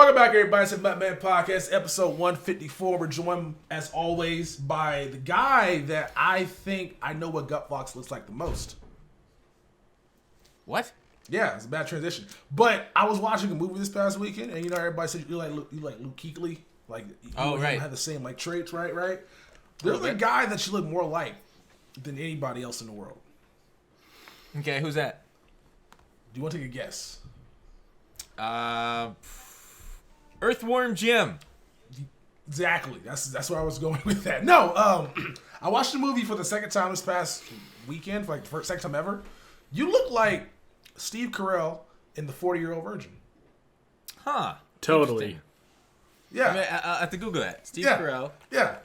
Welcome back, everybody, to the MUTMen Podcast, episode 154. We're joined, as always, by the guy that I think I know what Gut Fox looks like the most. What? Yeah, it's a bad transition. But I was watching a movie this past weekend, and you know everybody said you like Luke Kuechly, like you right, have the same like traits, right? There's a guy that you look more like than anybody else in the world. Okay, who's that? Do you want to take a guess? Earthworm Jim. Exactly. That's where I was going with that. No, I watched the movie for the second time this past weekend, for like the first second time ever. You look like Steve Carell in The 40-Year-Old Virgin. Huh. Totally. Yeah. I mean, I'll have to Google that. Steve Carell. Yeah.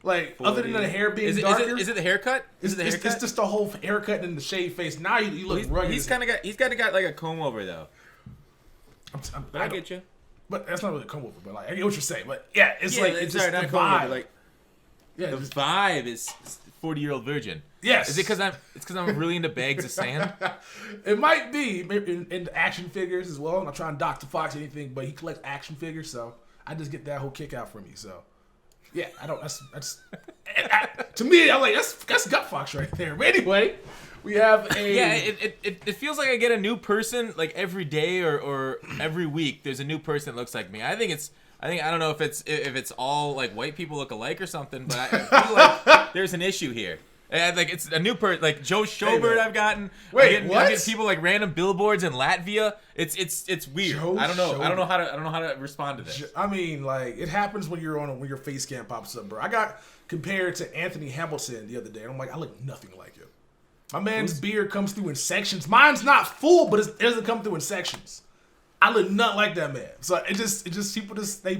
Like, 40. Other than the hair being darker. Is it the haircut? It's just the whole haircut and the shaved face. Now you look rugged. He's kind of got like a comb over though. But I get you. But that's not really a comb over. But like, I get what you're saying. But yeah, it's like it's just not the comb vibe. over, like, yeah, the vibe is 40-year-old virgin. Yes. Is it because I'm really into bags of sand? It might be in action figures as well. I'm not trying to dock the Fox or anything, but he collects action figures, so I just get that whole kick out from me. So yeah, I don't. That's to me. I'm like that's Gut Fox right there. But anyway, we have a It feels like I get a new person like every day or every week. There's a new person that looks like me. I don't know if it's all like white people look alike or something, but I feel like there's an issue here. And like it's a new person, like Joe Schobert. I've gotten. Wait, I'm what? getting people like random billboards in Latvia. It's weird. I don't know how to respond to this. I mean, like it happens when your face cam pops up, bro. I got compared to Anthony Hamilton the other day, and I'm like, I look nothing like him. My man's beard comes through in sections. Mine's not full, but it doesn't come through in sections. I look nothing like that man. So it just people they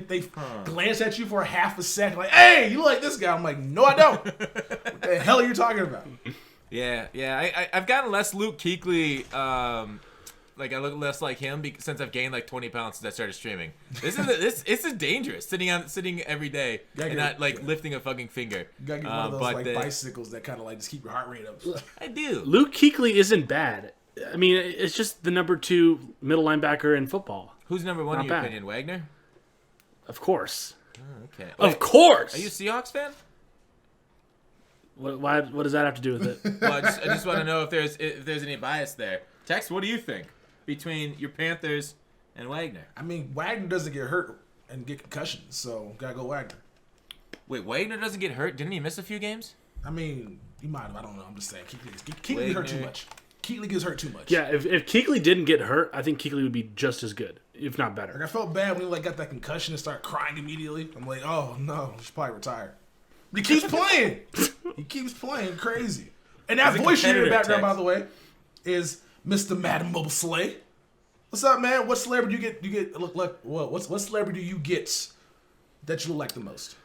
glance at you for a half a second, like, hey, you look like this guy. I'm like, no, I don't. What the hell are you talking about? Yeah. I've gotten less Luke Kuechly. Like I look less like him since I've gained like 20 pounds since I started streaming. This is dangerous sitting every day and not like lifting a fucking finger. You gotta get one of those bicycles that kind of like just keep your heart rate up. I do. Luke Kuechly isn't bad. I mean, it's just the number 2 middle linebacker in football. Who's number 1 in your opinion, Wagner? Of course. Oh, okay. Of course. Are you a Seahawks fan? What does that have to do with it? Well, I just want to know if there's any bias there. Tex, what do you think between your Panthers and Wagner? I mean, Wagner doesn't get hurt and get concussions, so gotta go Wagner. Wait, Wagner doesn't get hurt? Didn't he miss a few games? I mean, he might have. I don't know. I'm just saying. Kuechly hurt too much. Kuechly gets hurt too much. Yeah, if Kuechly didn't get hurt, I think Kuechly would be just as good, if not better. Like, I felt bad when he got that concussion and started crying immediately. I'm like, oh no, he should probably retire. But he keeps playing. He keeps playing crazy. And that voice you hear in the background, by the way, is Mr. MaddenMobileSlay. What's up, man? What celebrity you get? Look, what celebrity do you get that you look like the most?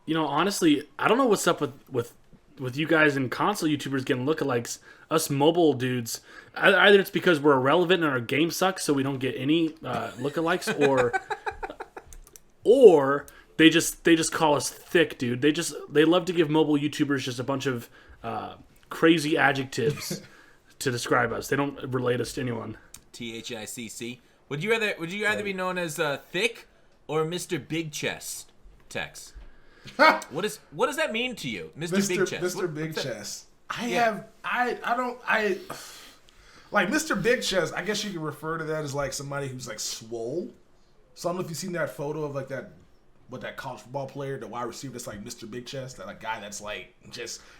You know, honestly, I don't know what's up with you guys and console YouTubers getting lookalikes. Us mobile dudes, either it's because we're irrelevant and our game sucks, so we don't get any lookalikes, or they just call us thick, dude. They love to give mobile YouTubers just a bunch of crazy adjectives to describe us. They don't relate us to anyone. THICC. Would you rather be known as thick or Mr. Big Chest, Tex? What does that mean to you, Mr. Big Chest? Mr. Big Chest. I like Mr. Big Chest. I guess you could refer to that as like somebody who's like swole. So I don't know if you've seen that photo of like that college football player, the wide receiver that's like Mr. Big Chest, that like guy that's like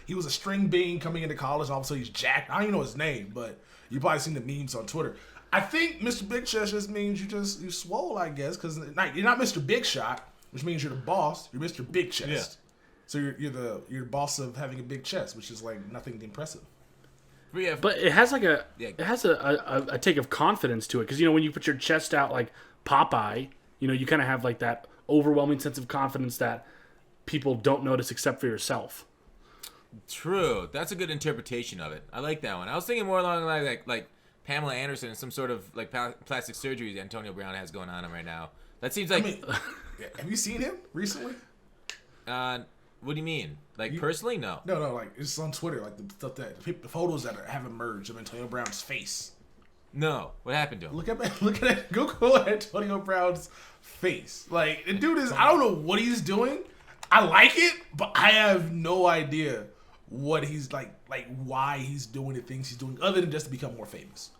he was a string bean coming into college. Obviously he's jacked. I don't even know his name, but you probably seen the memes on Twitter. I think Mr. Big Chest just means you swole, I guess, because you're not Mr. Big Shot, which means you're the boss. You're Mr. Big Chest. Yeah. So you're the boss of having a big chest, which is like nothing impressive. But it has like a take of confidence to it, because you know when you put your chest out like Popeye, you know you kind of have like that overwhelming sense of confidence that people don't notice except for yourself. True, that's a good interpretation of it. I like that one. I was thinking more along the line like Pamela Anderson and some sort of like plastic surgery that Antonio Brown has going on right now. That seems like. Have you seen him recently? What do you mean? Like personally? No. No. Like it's on Twitter. Like the photos that have emerged of Antonio Brown's face. No. What happened to him? Look at Google Antonio Brown's face. Like, the dude is, I don't know what he's doing. I like it, but I have no idea what he's like why he's doing the things he's doing, other than just to become more famous.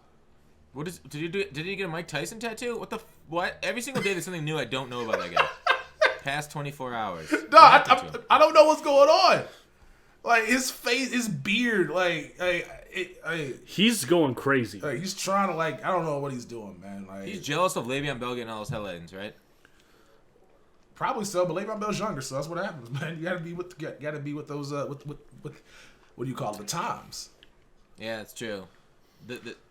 Did he get a Mike Tyson tattoo? What? Every single day there's something new I don't know about that guy. Past 24 hours. No, I don't know what's going on. Like, his face, his beard, he's going crazy. He's trying to, I don't know what he's doing, man. Like, he's jealous of Le'Veon Bell getting all those headlines, right? Probably so, but Le'Veon Bell's younger, so that's what happens, man. You gotta be with those with what do you call it, the times. Yeah, that's true.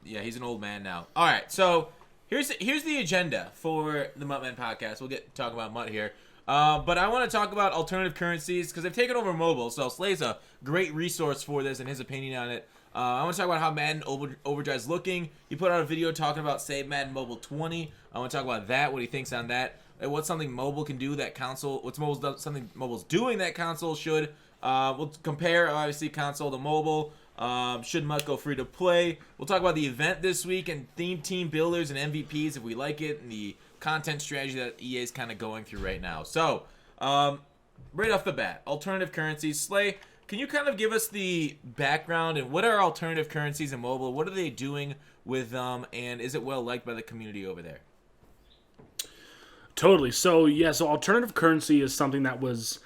Yeah, he's an old man now. All right, so here's the agenda for the MUTMen podcast. We'll talk about Mutt here. But I want to talk about alternative currencies because they've taken over mobile. So Slay's a great resource for this and his opinion on it. I want to talk about how Madden Overdrive's looking. He put out a video talking about, say, Madden Mobile 20. I want to talk about that, what he thinks on that, and what's something mobile can do that console, something mobile's doing that console should. We'll compare, obviously, console to mobile. Should Mutt go free to play? We'll talk about the event this week and theme team builders and MVPs if we like it, and the content strategy that EA is kind of going through right now. So, right off the bat, alternative currencies. Slay, can you kind of give us the background and what are alternative currencies in mobile? What are they doing with them, and is it well liked by the community over there? Totally. So alternative currency is something that was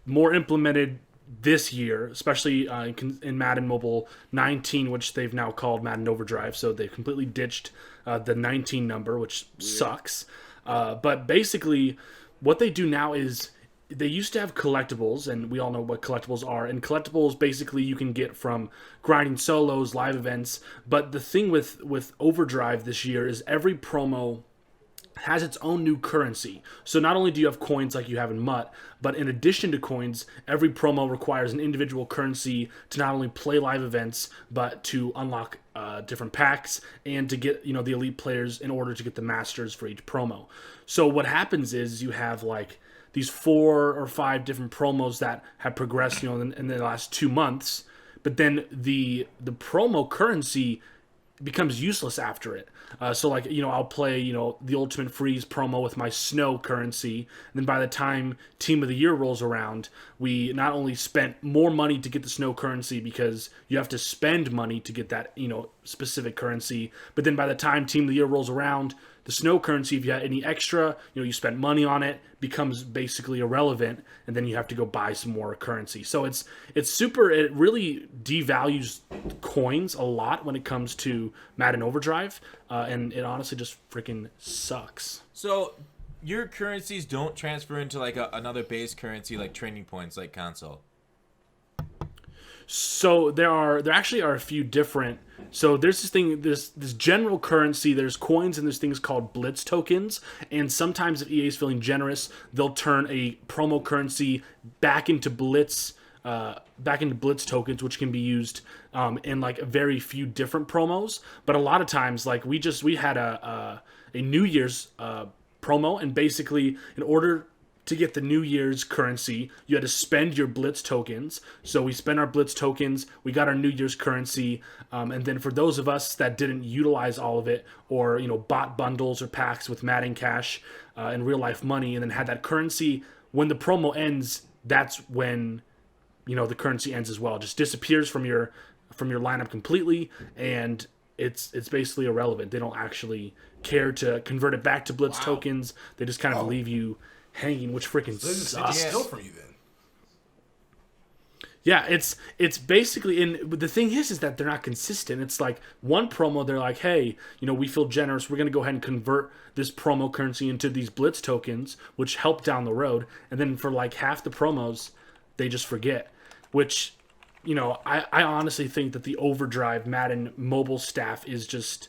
more implemented this year, especially in Madden Mobile 19, which they've now called Madden Overdrive. So they've completely ditched the 19 number, which sucks. But basically, what they do now is they used to have collectibles, and we all know what collectibles are. And collectibles, basically, you can get from grinding solos, live events. But the thing with Overdrive this year is every promo has its own new currency. So not only do you have coins like you have in MUT, but in addition to coins, every promo requires an individual currency to not only play live events, but to unlock different packs and to get the elite players in order to get the masters for each promo. So what happens is you have these 4 or 5 different promos that have progressed in the last 2 months, but then the promo currency becomes useless after it. So I'll play, the Ultimate Freeze promo with my snow currency. And then by the time Team of the Year rolls around, we not only spent more money to get the snow currency because you have to spend money to get that, specific currency. But then by the time Team of the Year rolls around, the snow currency, if you had any extra, you spent money on it, becomes basically irrelevant, and then you have to go buy some more currency. So it really devalues coins a lot when it comes to Madden Overdrive, and it honestly just freaking sucks. So your currencies don't transfer into another base currency like training points like console? So there actually are a few different. So there's this general currency. There's coins and there's things called Blitz tokens. And sometimes if EA is feeling generous, they'll turn a promo currency back into Blitz tokens, which can be used in a very few different promos. But a lot of times, we had a New Year's promo, and basically in order to get the New Year's currency, you had to spend your Blitz tokens. So we spent our Blitz tokens, we got our New Year's currency, and then for those of us that didn't utilize all of it, or bought bundles or packs with Madden Cash and real life money, and then had that currency, when the promo ends, that's when the currency ends as well. It just disappears from your lineup completely, and it's basically irrelevant. They don't actually care to convert it back to Blitz tokens. They just kind of leave you hanging, which freaking sucks. Still for you then. Yeah, it's basically, and the thing is that they're not consistent. It's like one promo, they're like, hey, we feel generous. We're going to go ahead and convert this promo currency into these Blitz tokens, which help down the road. And then for half the promos, they just forget, which, I honestly think that the Overdrive Madden mobile staff is just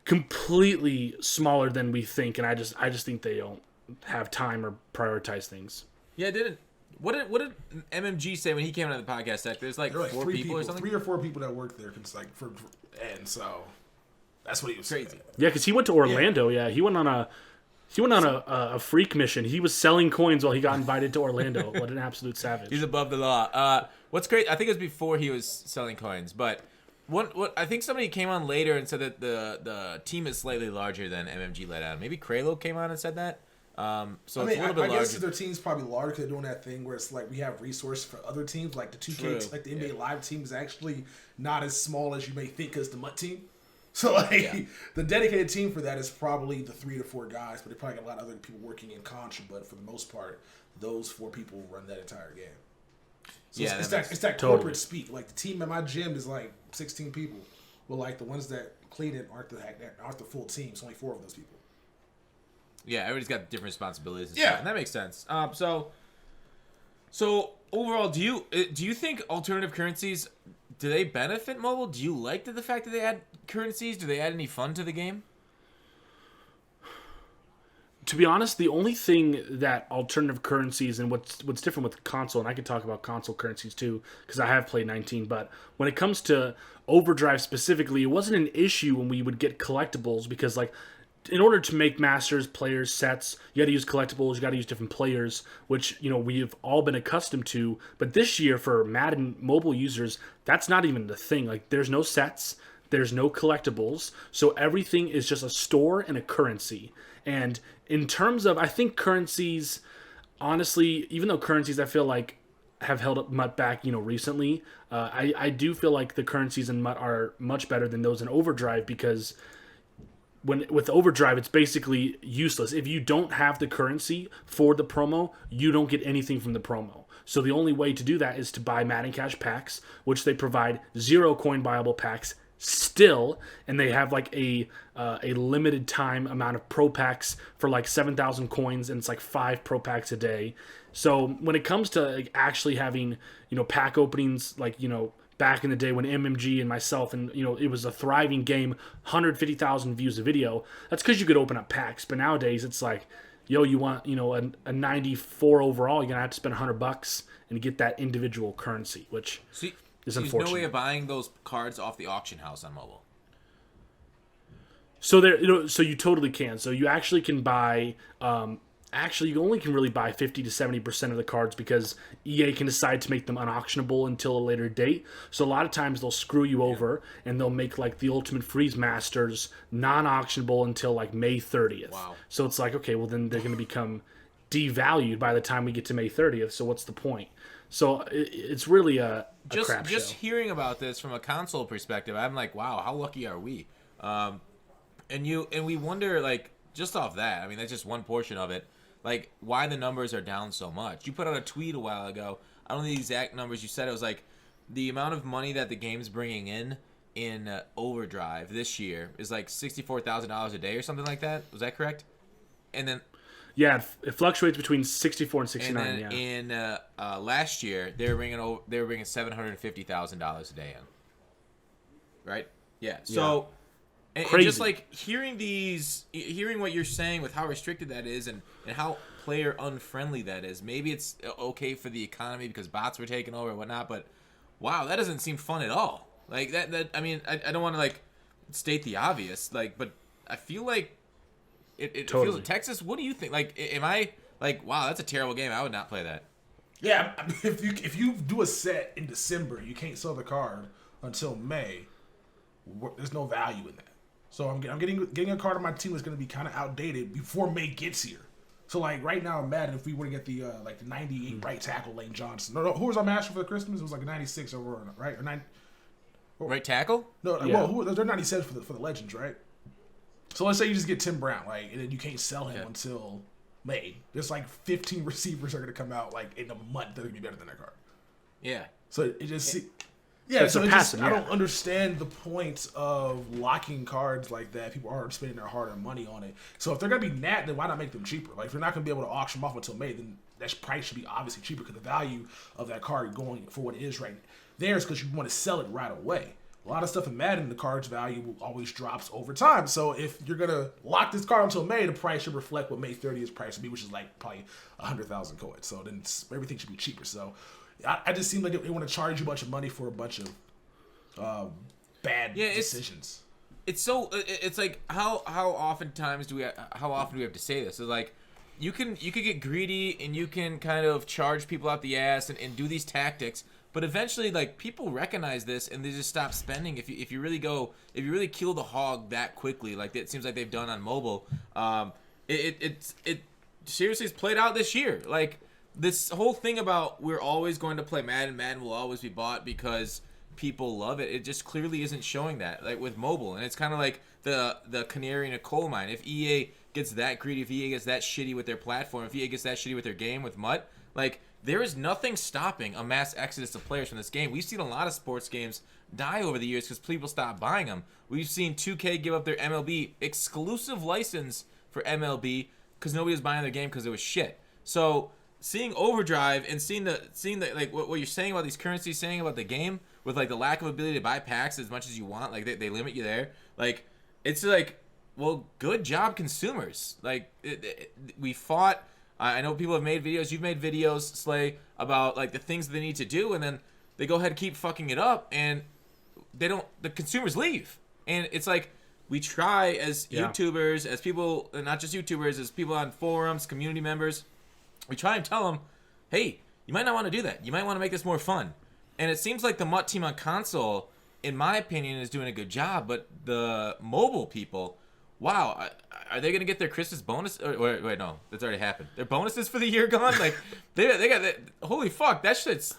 completely smaller than we think. And I just think they don't have time or prioritize things. Yeah, what did MMG say when he came out of the podcast? There's there were 4 people or something? 3 or 4 people that worked there, and so that's what he was crazy. saying. Yeah, because he went to Orlando. Yeah, he went on a freak mission. He was selling coins while he got invited to Orlando. What an absolute savage! He's above the law. What's great? I think it was before he was selling coins, but What I think somebody came on later and said that the team is slightly larger than MMG let out. Maybe Kralo came on and said that. So I it's a little bit I larger. guess their team's probably larger because they're doing that thing where it's like we have resources for other teams. Like the 2K, like the NBA Live team is actually not as small as you may think as the MUT team. So like the dedicated team for that is probably the 3 to 4 guys, but they probably got a lot of other people working in Contra. But for the most part, those 4 people run that entire game. So it's that corporate speak. Like the team at my gym is like 16 people. Well, like the ones that clean it aren't the full team. It's only 4 of those people. Yeah, everybody's got different responsibilities and stuff, and that makes sense. So overall, do you think alternative currencies, do they benefit mobile? Do you like the fact that they add currencies? Do they add any fun to the game? To be honest, the only thing that alternative currencies and what's different with console, and I can talk about console currencies too, because I have played 19, but when it comes to Overdrive specifically, it wasn't an issue when we would get collectibles, because like in order to make masters, players, sets, you got to use collectibles, you got to use different players, which, you know, we've all been accustomed to. But this year for Madden mobile users, that's not even the thing. Like there's no sets, there's no collectibles, so everything is just a store and a currency. And in terms of, I think currencies, honestly, even though currencies I feel like have held up MUT back, you know, recently, I do feel like the currencies in MUT are much better than those in Overdrive, because with Overdrive, it's basically useless. If you don't have the currency for the promo, you don't get anything from the promo. So the only way to do that is to buy Madden Cash packs, which they provide 0 coin buyable packs still, and they have like a limited time amount of pro packs for like 7,000 coins, and it's like 5 pro packs a day. So when it comes to like actually having, you know, pack openings, like, you know, back in the day when MMG and myself, and, you know, it was a thriving game, 150,000 views a video, that's because you could open up packs. But nowadays it's like, yo, you want, you know, a 94 overall, you're gonna have to spend $100 and get that individual currency, which is unfortunate. There's no way of buying those cards off the auction house on mobile. So there, you know, so you totally can. So you actually can buy. Actually, you only can really buy 50 to 70% of the cards, because EA can decide to make them unauctionable until a later date. So a lot of times they'll screw you over, and they'll make like the Ultimate Freeze Masters non-auctionable until like May 30th. Wow. So it's like, okay, well then they're going to become devalued by the time we get to May 30th. So what's the point? So it's really a crap show. Just hearing about this from a console perspective, I'm like, wow, how lucky are we? And we wonder, like, just off that, I mean, that's just one portion of it, like, why the numbers are down so much. You put out a tweet a while ago. I don't know the exact numbers you said. It was like the amount of money that the game's bringing in Overdrive this year is like $64,000 a day or something like that. Was that correct? And then yeah, it fluctuates between 64 and 69. And then in last year, they were bringing $750,000 a day in. Right? Yeah. So and just like hearing what you're saying with how restricted that is, and how player unfriendly that is. Maybe it's okay for the economy because bots were taking over and whatnot, but wow, that doesn't seem fun at all. Like that I mean, I don't want to like state the obvious, like, but I feel like it totally feels like Texas. What do you think? Like, am I like, wow, that's a terrible game. I would not play that. Yeah, I mean, if you do a set in December, you can't sell the card until May. There's no value in that. So I'm getting a card on my team that's going to be kind of outdated before May gets here. So like right now, I'm mad if we were to get the like the 98 right tackle Lane Johnson. No, who was our master for Christmas? It was like a 96 over, right? Or 9. Right tackle? No, yeah. Well, they're 97 for the Legends, right? So let's say you just get Tim Brown, like, and then you can't sell him until May. There's like 15 receivers are going to come out like in a month that are going to be better than that card. Yeah. So it just I don't understand the point of locking cards like that. People aren't spending their hard-earned money on it. So if they're going to be nat, then why not make them cheaper? Like if you're not going to be able to auction them off until May, then that price should be obviously cheaper, because the value of that card going for what it is right there is because you want to sell it right away. A lot of stuff in Madden, the card's value always drops over time. So if you're going to lock this card until May, the price should reflect what May 30th's price would be, which is like probably 100,000 coins. So then everything should be cheaper. So I just seem like they want to charge you a bunch of money for a bunch of bad decisions. It's like how often do we have to say this? It's like you could get greedy and you can kind of charge people out the ass and do these tactics, But eventually, like, people recognize this and they just stop spending. If you really kill the hog that quickly, like it seems like they've done on mobile, it seriously has played out this year. Like, this whole thing about we're always going to play Madden, Madden will always be bought because people love it. It just clearly isn't showing that, like with mobile. And it's kind of like the canary in a coal mine. If EA gets that greedy, if EA gets that shitty with their platform, if EA gets that shitty with their game with MUT, like, there is nothing stopping a mass exodus of players from this game. We've seen a lot of sports games die over the years because people stop buying them. We've seen 2K give up their MLB exclusive license for MLB because nobody was buying their game because it was shit. So seeing Overdrive and seeing the like what you're saying about these currencies, saying about the game with like the lack of ability to buy packs as much as you want, like they limit you there. Like, it's like, well, good job, consumers. Like, we fought. I know people have made videos. You've made videos, Slay, about like the things that they need to do, and then they go ahead and keep fucking it up, and they don't. The consumers leave, and it's like we try as YouTubers, as people, not just YouTubers, as people on forums, community members. We try and tell them, hey, you might not want to do that. You might want to make this more fun. And it seems like the MUT team on console, in my opinion, is doing a good job, but the mobile people, wow, are they going to get their Christmas bonus? Wait, no, that's already happened. Their bonuses for the year gone? Like, they got that. Holy fuck, that shit's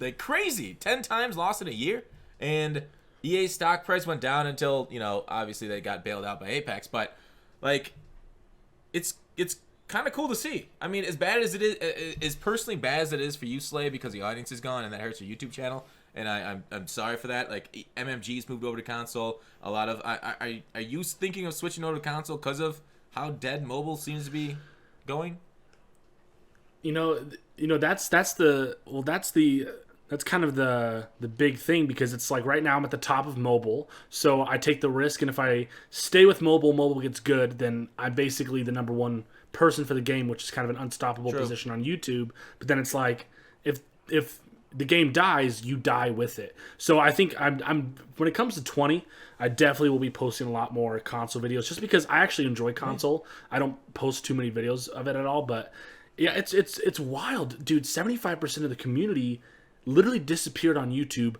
like crazy. 10 times lost in a year. And EA's stock price went down until, obviously they got bailed out by Apex. But, like, it's kind of cool to see. I mean, as bad as it is, as personally bad as it is for you, Slay, because the audience is gone and that hurts your YouTube channel. And I'm sorry for that. Like, MMG's moved over to console. A lot of are you thinking of switching over to console because of how dead mobile seems to be going? That's kind of the big thing, because it's like right now I'm at the top of mobile, so I take the risk, and if I stay with mobile gets good, then I'm basically the number one person for the game, which is kind of an unstoppable position on YouTube. But then it's like if the game dies, you die with it. So I think I'm when it comes to 20, I definitely will be posting a lot more console videos, just because I actually enjoy console. I don't post too many videos of it at all, but yeah, it's wild, dude. 75% of the community literally disappeared on YouTube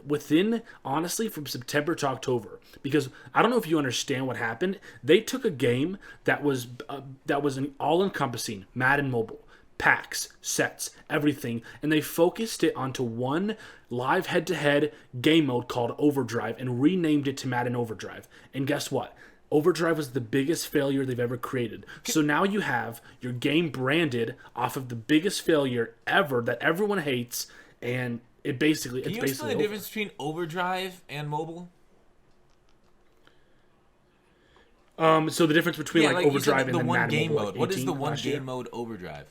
within, honestly, from September to October. Because I don't know if you understand what happened. They took a game that was an all-encompassing Madden Mobile, packs, sets, everything, and they focused it onto one live head-to-head game mode called Overdrive and renamed it to Madden Overdrive. And guess what? Overdrive was the biggest failure they've ever created. So now you have your game branded off of the biggest failure ever that everyone hates, and it basically Can you explain the difference between Overdrive and mobile? So the difference between like Overdrive and the then one Madden game Mobile mode. What is the one game mode Overdrive?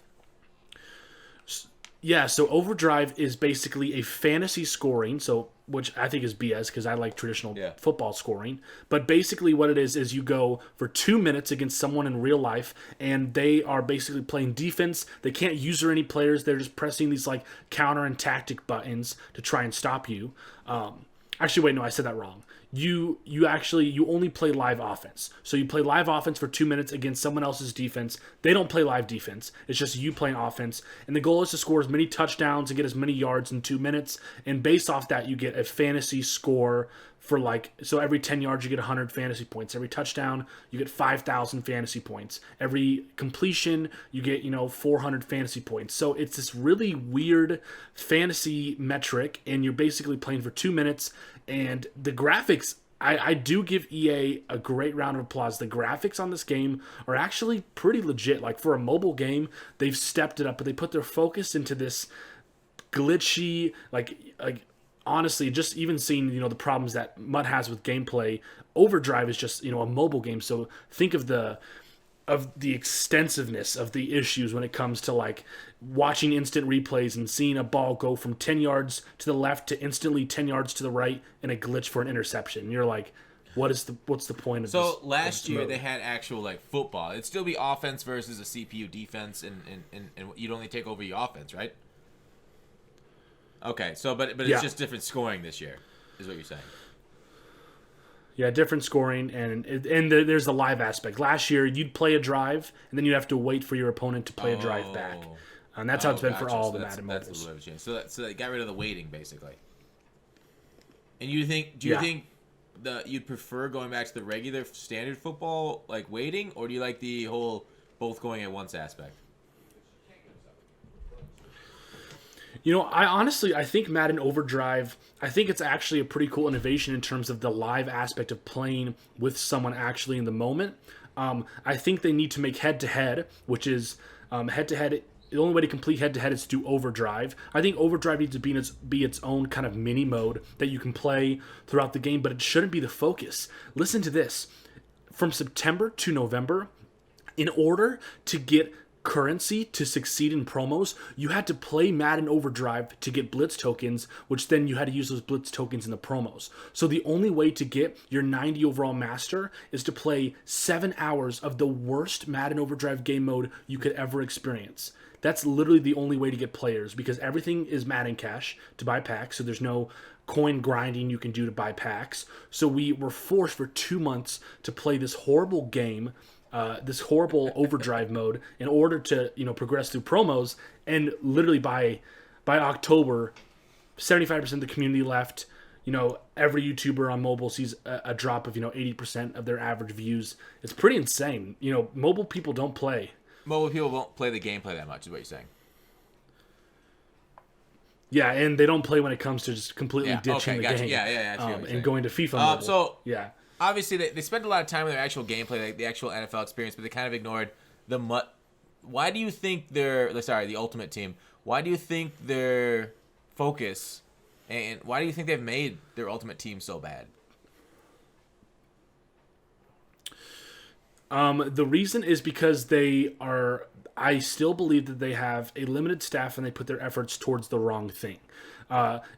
Yeah, so Overdrive is basically a fantasy scoring, which I think is BS because I like traditional football scoring. But basically what it is you go for 2 minutes against someone in real life, and they are basically playing defense. They can't user any players. They're just pressing these like counter and tactic buttons to try and stop you. Actually, wait, no, I said that wrong. You only play live offense. So you play live offense for 2 minutes against someone else's defense. They don't play live defense. It's just you playing offense. And the goal is to score as many touchdowns and get as many yards in 2 minutes. And based off that, you get a fantasy score for so every 10 yards, you get 100 fantasy points. Every touchdown, you get 5,000 fantasy points. Every completion, you get, 400 fantasy points. So it's this really weird fantasy metric, and you're basically playing for 2 minutes. And the graphics, I do give EA a great round of applause. The graphics on this game are actually pretty legit. Like, for a mobile game, they've stepped it up, but they put their focus into this glitchy, like honestly, just even seeing, the problems that MUT has with gameplay. Overdrive is just, a mobile game. So think of the extensiveness of the issues when it comes to like watching instant replays and seeing a ball go from 10 yards to the left to instantly 10 yards to the right and a glitch for an interception. And you're like, what's the point of this? So last year they had actual like football. It'd still be offense versus a CPU defense, and you'd only take over your offense, right? Okay, so but it's just different scoring this year, is what you're saying. Yeah, different scoring, and there's the live aspect. Last year, you'd play a drive, and then you'd have to wait for your opponent to play a drive back. And that's how it's been for gotcha. all So the that's Madden a mobiles. little bit of a change. So they got rid of the waiting basically. And you think? Do you think you'd prefer going back to the regular standard football like waiting, or do you like the whole both going at once aspect? I think Madden Overdrive, I think it's actually a pretty cool innovation in terms of the live aspect of playing with someone actually in the moment. I think they need to make head-to-head, which is head-to-head. The only way to complete head-to-head is to do Overdrive. I think Overdrive needs to be its own kind of mini mode that you can play throughout the game, but it shouldn't be the focus. Listen to this. From September to November, in order to get currency to succeed in promos, you had to play Madden Overdrive to get Blitz tokens, which then you had to use those Blitz tokens in the promos. So the only way to get your 90 overall master is to play 7 hours of the worst Madden Overdrive game mode you could ever experience. That's literally the only way to get players, because everything is Madden Cash to buy packs, so there's no coin grinding you can do to buy packs. So we were forced for 2 months to play this horrible game, this horrible Overdrive mode, in order to progress through promos. And literally by October, 75% of the community left. Every YouTuber on mobile sees a drop of 80% of their average views. It's pretty insane. Mobile people don't play. Mobile people won't play the gameplay that much, is what you're saying. Yeah, and they don't play when it comes to just completely ditching the game. Yeah. And going to FIFA mobile. So obviously they spend a lot of time on their actual gameplay, like the actual NFL experience, but they kind of ignored the Why do you think the Ultimate Team? Why do you think their focus, and why do you think they've made their Ultimate Team so bad? The reason is because I still believe that they have a limited staff and they put their efforts towards the wrong thing.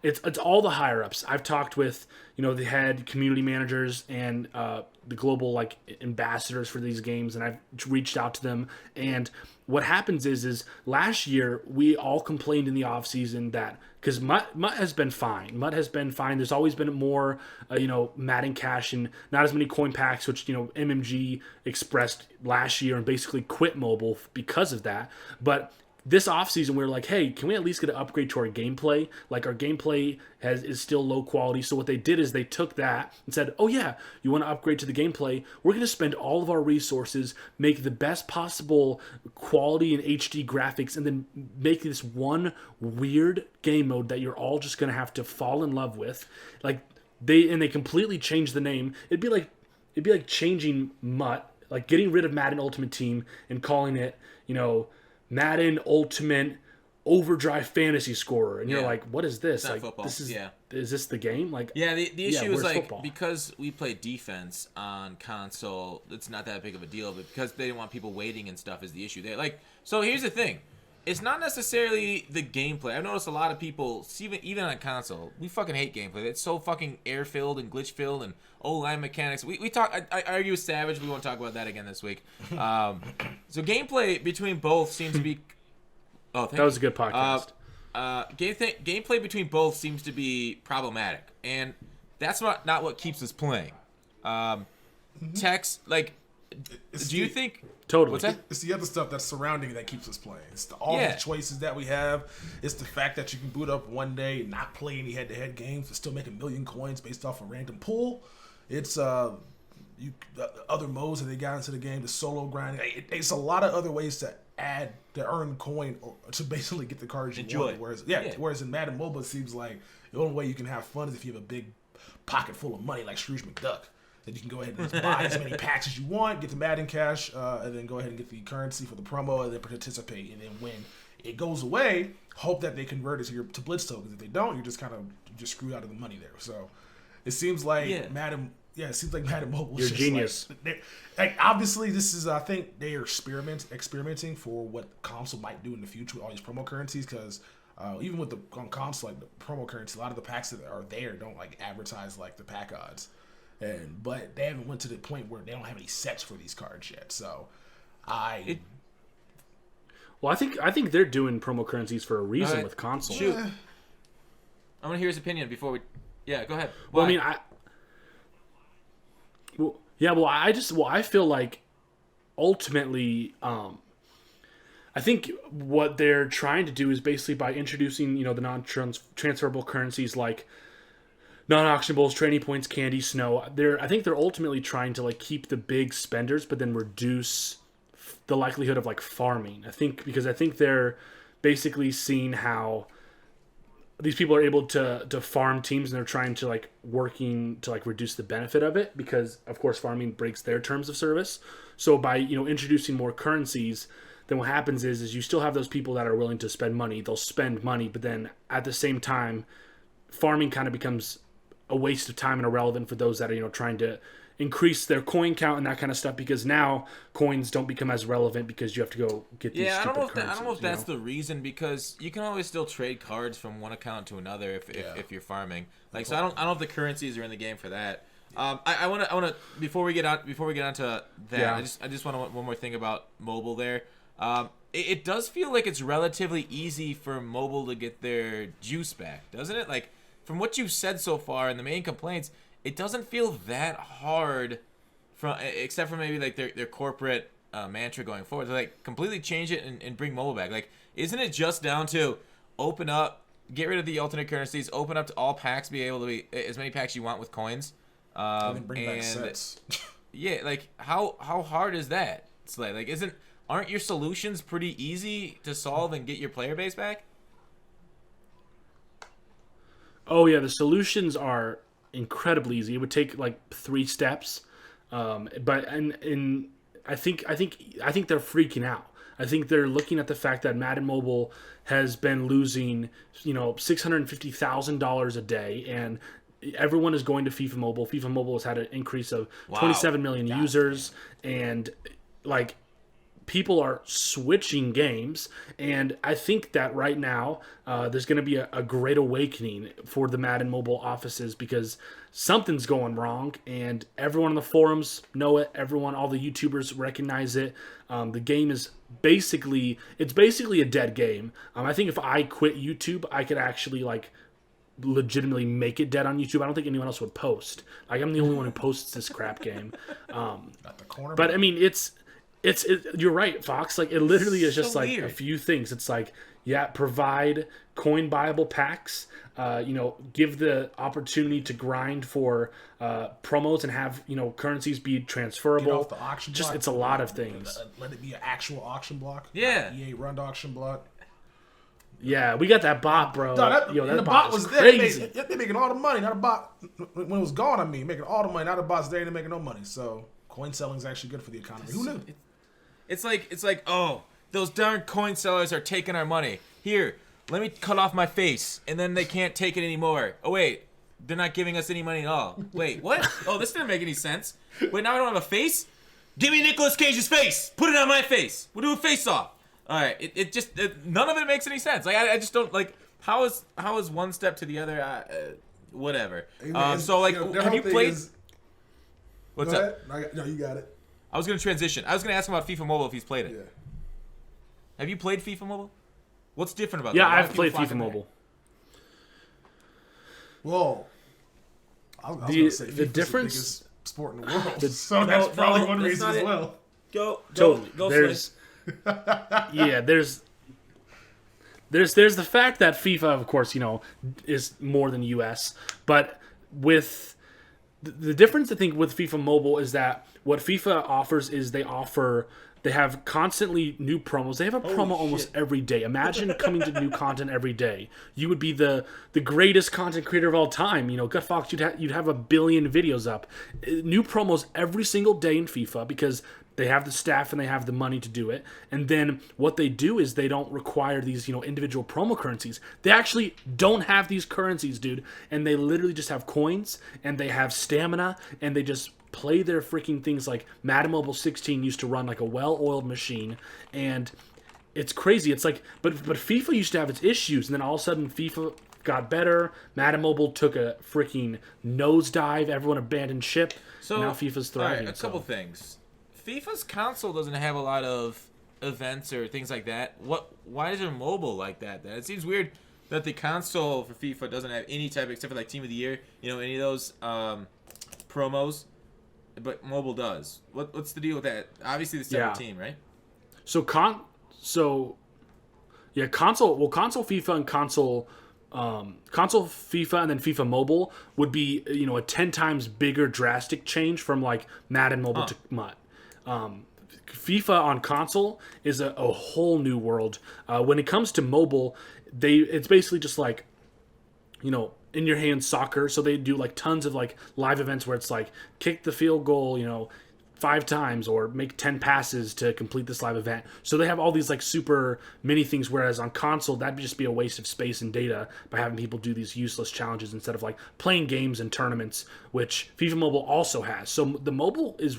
It's all the higher ups. I've talked with the head community managers and the global ambassadors for these games, and I've reached out to them. And what happens is last year we all complained in the off season that, because MUT has been fine. MUT has been fine. There's always been more Madden Cash and not as many coin packs, which MMG expressed last year and basically quit mobile because of that. But this offseason, we were like, hey, can we at least get an upgrade to our gameplay? Like, our gameplay is still low quality. So what they did is they took that and said, oh yeah, you want to upgrade to the gameplay? We're going to spend all of our resources, make the best possible quality and HD graphics, and then make this one weird game mode that you're all just going to have to fall in love with. They completely changed the name. It'd be like changing MUT, like getting rid of Madden Ultimate Team and calling it, Madden Ultimate Overdrive Fantasy Scorer, and you're like, what is this? It's not football. Is this the game? The issue is football? Because we play defense on console, it's not that big of a deal, but because they didn't want people waiting and stuff is the issue. So here's the thing. It's not necessarily the gameplay. I've noticed a lot of people, even on console, we fucking hate gameplay. It's so fucking air-filled and glitch-filled and O-line mechanics. We talk. I argue with Savage. We won't talk about that again this week. So gameplay between both seems to be... Oh, thank you. That was a good podcast. Gameplay between both seems to be problematic, and that's not what keeps us playing. Text, do you think... Totally. What's that? It's the other stuff that's surrounding that keeps us playing. It's the choices that we have. It's the fact that you can boot up one day and not play any head-to-head games and still make 1 million coins based off a random pool. It's the other modes that they got into the game, the solo grinding. It's a lot of other ways to earn coin or to basically get the cards you want. Whereas in Madden Mobile, it seems like the only way you can have fun is if you have a big pocket full of money like Scrooge McDuck. Then you can go ahead and just buy as many packs as you want, get the Madden Cash, and then go ahead and get the currency for the promo, and then participate. And then when it goes away, hope that they convert it to Blitz tokens. If they don't, you're just screwed out of the money there. So it seems like Madden. Yeah, it seems like Madden Mobile. You're genius. Obviously, this is. I think they are experimenting for what console might do in the future with all these promo currencies. Because even with on console, the promo currency, a lot of the packs that are there don't advertise the pack odds. But they haven't went to the point where they don't have any sets for these cards yet. So, I think they're doing promo currencies for a reason with console. Shoot. I want to hear his opinion before we. Yeah, go ahead. Well, I feel like ultimately, I think what they're trying to do is basically by introducing, the non-transferable currencies like non-auctionables, training points, candy, snow. I think they're ultimately trying to like keep the big spenders, but then reduce the likelihood of like farming. I think they're basically seeing how these people are able to farm teams, and they're trying to like working to like reduce the benefit of it, because of course farming breaks their terms of service. So by introducing more currencies, then what happens is you still have those people that are willing to spend money. They'll spend money, but then at the same time, farming kind of becomes a waste of time and irrelevant for those that are trying to increase their coin count and that kind of stuff, because now coins don't become as relevant because you have to go get these stupid currencies. I don't know if that's the reason, because you can always still trade cards from one account to another if you're farming. Like, so I don't know if the currencies are in the game for that. I want to before we get on to that, I just want one more thing about mobile there. It does feel like it's relatively easy for mobile to get their juice back, doesn't it? Like, from what you've said so far and the main complaints, it doesn't feel that hard, except for maybe like their corporate mantra going forward. To like completely change it and bring mobile back. Like, isn't it just down to open up, get rid of the alternate currencies, open up to all packs, be able to be as many packs you want with coins, and bring back sets. Yeah, like how hard is that? Slay? Like, aren't your solutions pretty easy to solve and get your player base back? Oh yeah, the solutions are incredibly easy. It would take like 3 steps, but I think they're freaking out. I think they're looking at the fact that Madden Mobile has been losing $650,000 a day, and everyone is going to FIFA Mobile. FIFA Mobile has had an increase of 27 million users, and like, people are switching games, and I think that right now there's going to be a great awakening for the Madden Mobile offices, because something's going wrong, and everyone on the forums know it. All the YouTubers recognize it. The game is basically a dead game. I think if I quit YouTube, I could actually like legitimately make it dead on YouTube. I don't think anyone else would post. Like, I'm the only one who posts this crap game. Not the corner, but I mean, it's you're right, Fox. Like, it literally is just like weird. a few things. It's like, provide coin buyable packs. Give the opportunity to grind for promos and have currencies be transferable. Get off the auction block. It's a lot of things. Let it be an actual auction block. Yeah. EA run auction block. Yeah, we got that bot, bro. The bot was there. Crazy. They're making all the money, not a bot. When it was gone, making all the money. Not a bot's there and they're making no money. So coin selling is actually good for the economy. Who knew? It's like, oh, those darn coin sellers are taking our money. Here, let me cut off my face, and then they can't take it anymore. Oh, wait, they're not giving us any money at all. Wait, what? Oh, this didn't make any sense. Wait, now I don't have a face? Give me Nicolas Cage's face. Put it on my face. We'll do a face-off. All right, it just none of it makes any sense. Like, I just don't, like, how is one step to the other? Whatever. So, like, have you played... What's up? No, you got it. I was going to transition. I was going to ask him about FIFA Mobile if he's played it. Yeah. Have you played FIFA Mobile? What's different about that? that? Yeah, I've played FIFA Mobile. Whoa. I was going to say the difference... the biggest sport in the world. So that's probably one reason as well. Go, there's, yeah, there's the fact that FIFA, of course, is more than US, but with the difference, I think, with FIFA Mobile is that what FIFA offers is they have constantly new promos. They have a promo almost every day. Imagine coming to new content every day. You would be the greatest content creator of all time. Gut Fox, you'd have 1 billion videos up. New promos every single day in FIFA, because they have the staff and they have the money to do it. And then what they do is they don't require these, individual promo currencies. They actually don't have these currencies, dude. And they literally just have coins, and they have stamina, and they just play their freaking things. Like Madden Mobile 16 used to run like a well-oiled machine, and it's crazy. It's like, but FIFA used to have its issues, and then all of a sudden FIFA got better. Madden Mobile took a freaking nosedive. Everyone abandoned ship. So now FIFA's thriving. All right, a couple things. FIFA's console doesn't have a lot of events or things like that. Why is there mobile like that? It seems weird that the console for FIFA doesn't have any type, except for like Team of the Year, any of those promos, but mobile does. What's the deal with that? Obviously, the separate team, right? So So, yeah, console FIFA and console FIFA and then FIFA Mobile would be, a 10 times bigger drastic change from like Madden Mobile to MUT. FIFA on console is a whole new world. When it comes to mobile, it's basically just like, in your hands soccer. So they do like tons of like live events where it's like kick the field goal, 5 times or make 10 passes to complete this live event. So they have all these like super mini things, whereas on console, that'd just be a waste of space and data by having people do these useless challenges instead of like playing games and tournaments, which FIFA Mobile also has. So the mobile is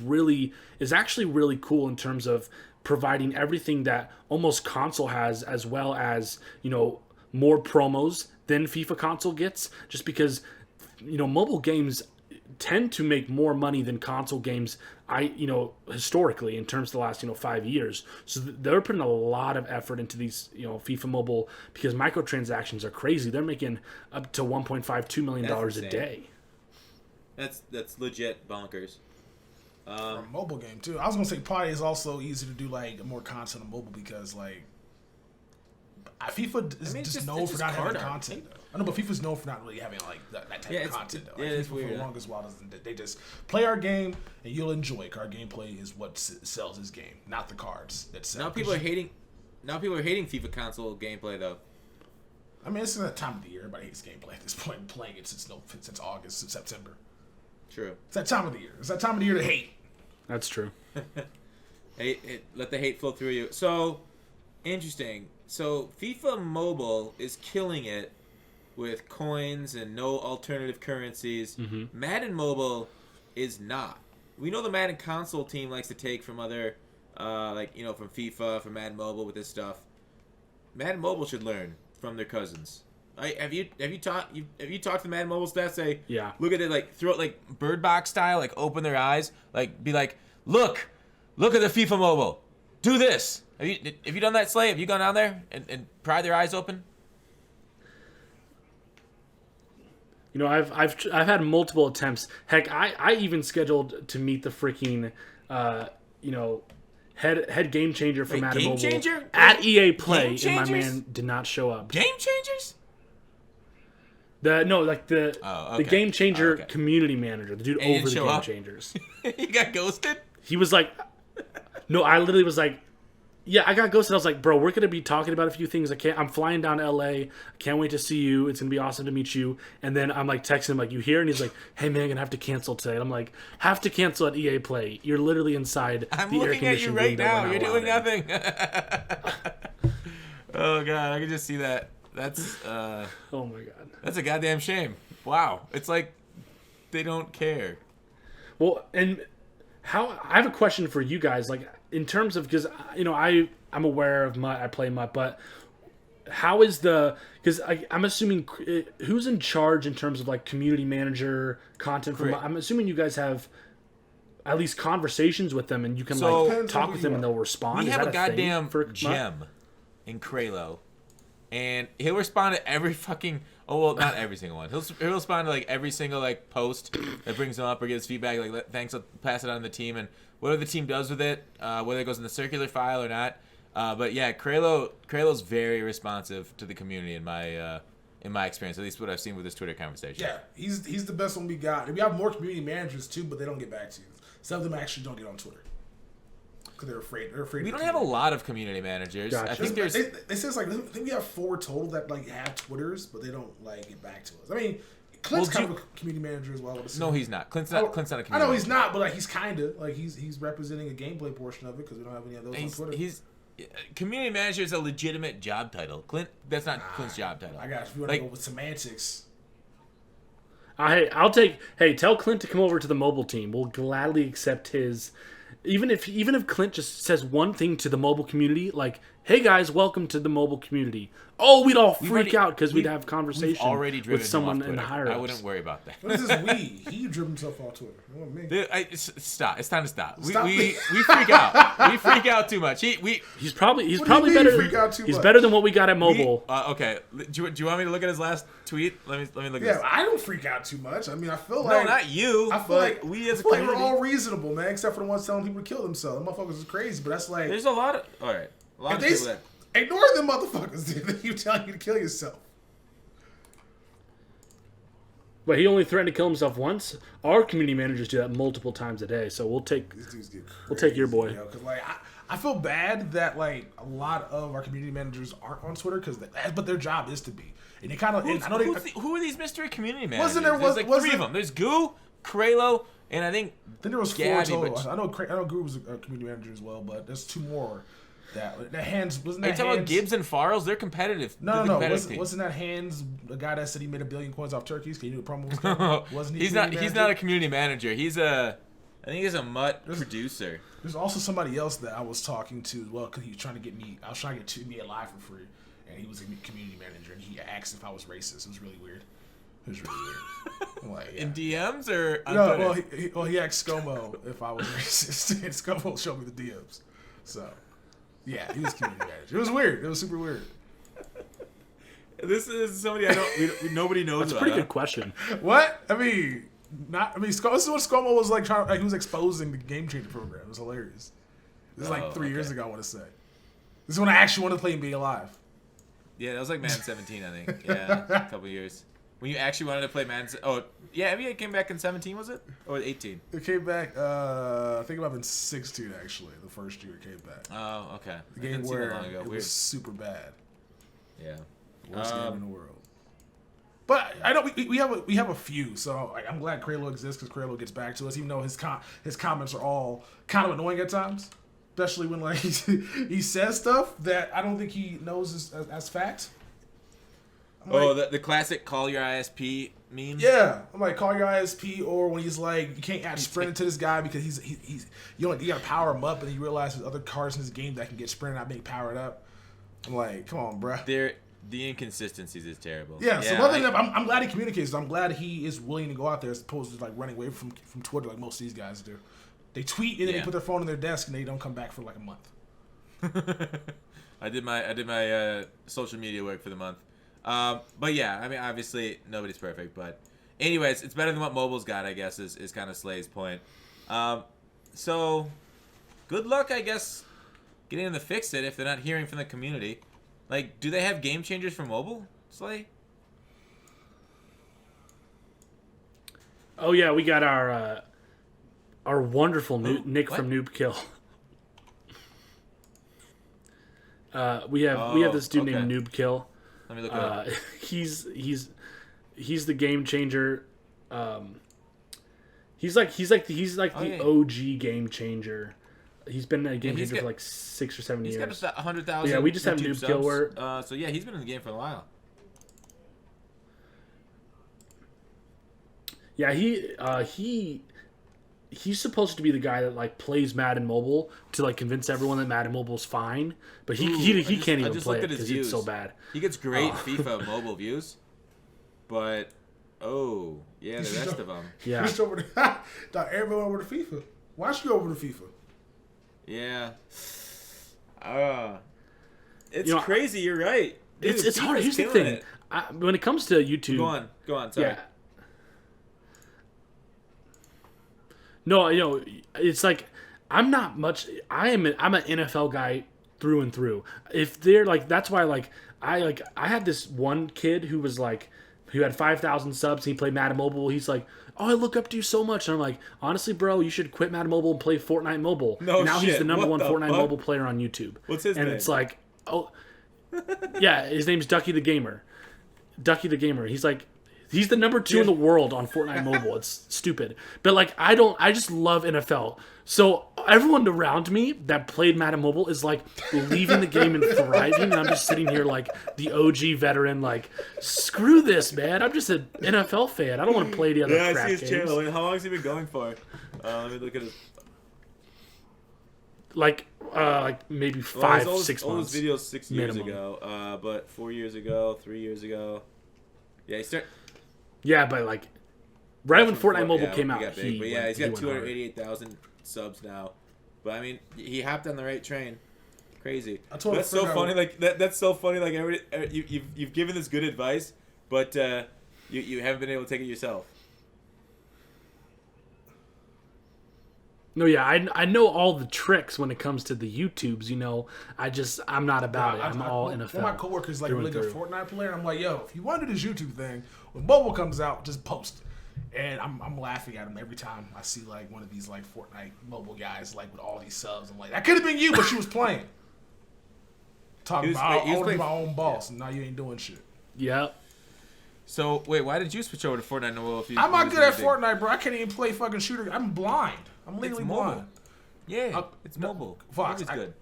actually really cool in terms of providing everything that almost console has, as well as, more promos than FIFA console gets, just because, mobile games tend to make more money than console games, historically, in terms of the last 5 years. So they're putting a lot of effort into these FIFA Mobile, because microtransactions are crazy. They're making up to $1.52 million a day. That's legit bonkers. For a mobile game too. I was gonna say probably is also easy to do like more content on mobile, because like FIFA is just known for not having content. I know, but FIFA's known for not really having like that type of content. Though. Like, it's FIFA weird. For the longest while they just play our game and you'll enjoy it. Our gameplay is what sells this game, not the cards that sell. Now people are hating FIFA console gameplay though. I mean, it's that time of the year. Everybody hates gameplay at this point. I'm playing it since August, since September. True. It's that time of the year. It's that time of the year to hate. That's true. Let the hate flow through you. So interesting. So FIFA Mobile is killing it with coins and no alternative currencies. Mm-hmm. Madden Mobile is not. We know the Madden console team likes to take from other, from FIFA, from Madden Mobile with this stuff. Madden Mobile should learn from their cousins. Have you talked to Madden Mobile staff? Say, yeah, look at it, like throw it like bird box style, like open their eyes, like be like, look at the FIFA Mobile, do this. Have you done that, Slay? Have you gone down there and pried their eyes open? I've had multiple attempts. Heck, I even scheduled to meet the freaking head game changer for Madden Mobile changer? at EA Play, and my man did not show up. Game changers? The game changer community manager, the dude over the game changers. You got ghosted? He was like, no, I literally was like, yeah, I got ghosted. I was like, bro, we're going to be talking about a few things. I'm flying down to LA. I can't wait to see you. It's going to be awesome to meet you. And then I'm like texting him, like, you here? And he's like, hey, man, I'm going to have to cancel today. And I'm like, have to cancel at EA Play. You're literally inside the air conditioning room. I'm looking at you right now. You're doing nothing. Oh, God. I can just see that. That's, oh, my God. That's a goddamn shame. Wow. It's like they don't care. Well, and I have a question for you guys, like, in terms of, because I'm aware of MUT, I play MUT, but how is because I'm assuming who's in charge in terms of like community manager content for MUT? I'm assuming you guys have at least conversations with them and you can talk with them and they'll respond. We Is have that a goddamn gem gem in Kralo, and he'll respond to every fucking not every single one. He'll respond to like every single like post that brings him up or gives feedback, like thanks, I'll pass it on to the team, and whatever the team does with it, whether it goes in the circular file or not. But yeah, Kralo's very responsive to the community in my experience, at least what I've seen with this Twitter conversation. Yeah, he's the best one we got. And we have more community managers too, but they don't get back to you. Some of them actually don't get on Twitter because they're afraid. We don't have a lot of community managers. Gotcha. I think they say it's like, I think we have 4 total that like have Twitters, but they don't like get back to us. I mean, Clint's kind of a community manager as well. No, he's not. Clint's not a community manager. I know he's not, but like he's kind of like he's representing a gameplay portion of it because we don't have any of those on Twitter. Community manager is a legitimate job title. Clint, that's not Clint's job title. I got you. If you want to go with semantics. Tell Clint to come over to the mobile team. We'll gladly accept his. Even if Clint just says one thing to the mobile community, like, "Hey guys, welcome to the mobile community." Oh, we'd all freak out because we'd have conversation with someone in the higher ups. I wouldn't worry about that. What is this we? He driven himself off Twitter. Dude, stop. It's time to stop. We freak out. We freak out too much. He's probably better. He's better than what we got at mobile. Okay. Do you want me to look at his last tweet? Let me look at this. Yeah, I don't freak out too much. I mean, I feel No, like not you. I feel like we as a community, we're all reasonable, man, except for the ones telling people to kill themselves. The motherfuckers is crazy, but that's like there's a lot of all right. A lot of people that ignore them motherfuckers, dude. They keep telling you to kill yourself. But he only threatened to kill himself once. Our community managers do that multiple times a day. So we'll take your boy. Because like I feel bad that like a lot of our community managers aren't on Twitter but their job is to be. And they kind of who are these mystery community managers? There's like three of them. There's Goo, Kralo, and I think there was Gabby, 4 total. I know Goo was a community manager as well, but there's 2 more. That Hands wasn't that. Are you talking about Gibbs and Farrells? They're competitive. No. Wasn't that Hands the guy that said he made $1 billion coins off turkeys? Can you do a promo? Wasn't he? He's not a community manager. I think he's a MUT producer. There's also somebody else that I was talking to as well because he was trying to get me. I was trying to get me alive for free, and he was a community manager, and he asked if I was racist. It was really weird. I'm like, yeah. In DMs or on no? Twitter? Well, he asked ScoMo if I was racist, and ScoMo showed me the DMs. So. Yeah, he was community manager. It was weird. It was super weird. This is somebody nobody knows. That's a pretty good question. What? This is what ScoMo was like trying. He was exposing the Game Changer program. It was hilarious. This is like 3 years ago. I want to say. This is when I actually wanted to play NBA Live. Yeah, that was like Madden 17, I think. Yeah, a couple years. When you actually wanted to play Madden. Oh, yeah, NBA came back in 17, was it? Or 18? It came back, I think it might have been 16, actually, the first year it came back. Oh, okay. The game where it was super bad. Yeah. Worst game in the world. But I know we have a few, so I'm glad Kralo exists because Kralo gets back to us, even though his comments are all kind of annoying at times. Especially when like he says stuff that I don't think he knows as fact. The classic call your ISP meme? Yeah. I'm like, call your ISP, or when he's like, you can't add sprint to this guy because he's you gotta power him up, and you realize there's other cards in this game that can get sprint not being powered up. I'm like, come on, bruh. The inconsistencies is terrible. Yeah, so other than that, I'm glad he communicates. I'm glad he is willing to go out there as opposed to like running away from Twitter like most of these guys do. They tweet and then they put their phone on their desk and they don't come back for like a month. I did my social media work for the month. But yeah, I mean, obviously nobody's perfect, but anyways, it's better than what mobile's got, I guess, is kind of Slay's point. So good luck, I guess, getting them to fix it if they're not hearing from the community. Like, do they have game changers for mobile, Slay? Oh yeah, we got our wonderful Nick from Noobkill. We have this dude named Noobkill. Let me look it up. He's the game changer. He's like the OG game changer. He's been a game changer for like 6 or 7 years. He's got 100,000. Yeah, we just have Noobkill where. So yeah, he's been in the game for a while. Yeah, he's supposed to be the guy that like plays Madden Mobile to like convince everyone that Madden Mobile's fine, but he can't even play it because it's so bad. He gets great FIFA mobile views, but the rest of them. Yeah, everyone over to FIFA. Why should you over to FIFA? Yeah, it's crazy. You're right. Dude, it's hard. Here's the thing. When it comes to YouTube, go on. Sorry. Yeah. No, it's like I'm not much. I'm an NFL guy through and through. If they're like, that's why I had this one kid who was like, who had 5,000 subs. He played Madden Mobile. He's like, oh, I look up to you so much. And I'm like, honestly, bro, you should quit Madden Mobile and play Fortnite Mobile. No, now shit. He's the number one Fortnite fuck? mobile player on YouTube. What's his name? And it's like, oh, yeah, his name's Ducky the Gamer. Ducky the Gamer. He's like, he's the number 2 in the world on Fortnite Mobile. It's stupid. But like, I just love NFL. So everyone around me that played Madden Mobile is like leaving the game and thriving. And I'm just sitting here like the OG veteran, like, screw this, man. I'm just an NFL fan. I don't want to play the other crap I see his games. channel. How long has he been going for? Let me look at his... Like maybe 5, 6 months. All his videos 6 years minimum. ago. But 4 years ago, 3 years ago. Yeah, he started... Yeah, but like right when Fortnite Mobile came out, he's got 288,000 subs now. But I mean, he hopped on the right train. Crazy. That's so funny. Like that's so funny. Like you've given this good advice, but you haven't been able to take it yourself. No, yeah, I know all the tricks when it comes to the YouTubes. You know, I'm not about it. I'm all NFL. One of my coworkers like a really good through. Fortnite player. I'm like, yo, if you want to do this YouTube thing, when mobile comes out, just post it. And I'm laughing at him every time I see like one of these like Fortnite mobile guys like with all these subs. I'm like, that could have been you, but she was playing. Talking about I want to be my own boss, and now you ain't doing shit. Yep. So wait, why did you switch over to Fortnite? No, I'm not good at Fortnite, bro. I can't even play fucking shooter. I'm blind. I'm literally blind. Yeah, it's mobile. Fox, good.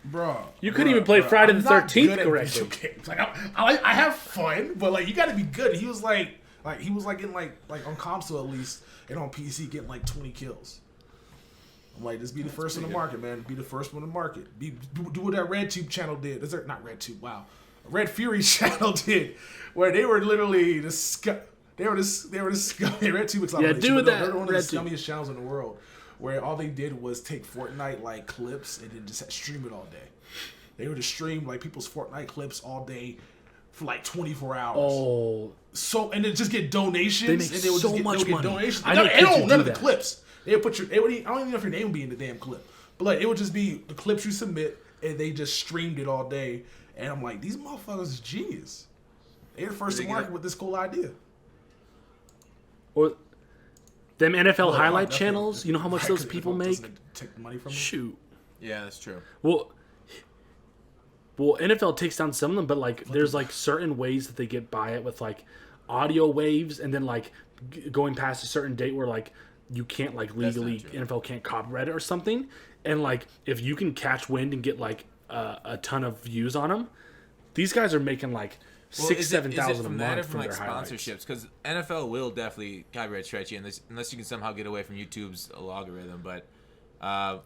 Bro, you couldn't even play Friday the 13th correctly. Like I have fun, but like you got to be good. He was like getting like on console at least, and on PC getting like 20 kills. I'm like, just be the first in the market, man. Be the first one in the market. Do what that RedTube channel did. Is there not RedTube? Wow, Red Fury channel did, where they were literally the RedTube is yeah, do that. They're one of the scummiest channels in the world, where all they did was take Fortnite like clips and then just stream it all day. They would just stream like people's Fortnite clips all day for like 24 hours. Oh, so and then just get donations. They make and they would so just much money. Donations. I know none of the clips. They would put your. I don't even know if your name would be in the damn clip, but like it would just be the clips you submit, and they just streamed it all day. And I'm like, these motherfuckers is genius. They're the first to market with this cool idea. Or them NFL highlight channels. You know how much those people make? Take the money from them? Shoot. Yeah, that's true. Well, NFL takes down some of them, but like there's like certain ways that they get by it with like audio waves, and then like going past a certain date where like you can't like legally NFL can't copyright it or something. And like if you can catch wind and get like a ton of views on them, these guys are making like 6,000-7,000 a month from like their sponsorships, because NFL will definitely copyright strike you unless you can somehow get away from YouTube's algorithm. But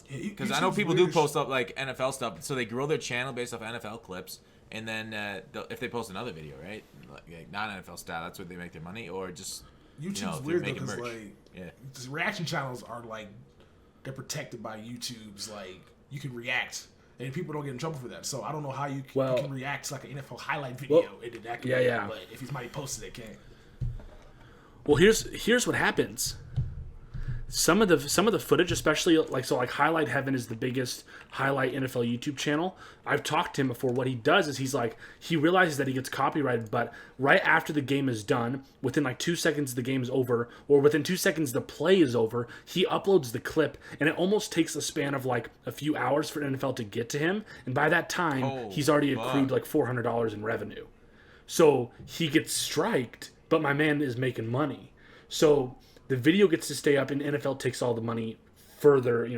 because I know people do post up like NFL stuff, so they grow their channel based off NFL clips, and then if they post another video, right, like non-NFL style, that's where they make their money, or just YouTube's weird though, because like reaction channels are like they're protected by YouTube's like you can react. And people don't get in trouble for that. So I don't know how you can react to like an NFL highlight video. But if somebody posted it, can't. Well, here's what happens. Some of the footage, especially like Highlight Heaven is the biggest highlight NFL YouTube channel. I've talked to him before. What he does is he realizes that he gets copyrighted, but right after the game is done, within like 2 seconds the game is over, or within 2 seconds the play is over, he uploads the clip, and it almost takes a span of like a few hours for NFL to get to him, and by that time he's already accrued like $400 in revenue. So he gets striked, but my man is making money. So the video gets to stay up, and NFL takes all the money further,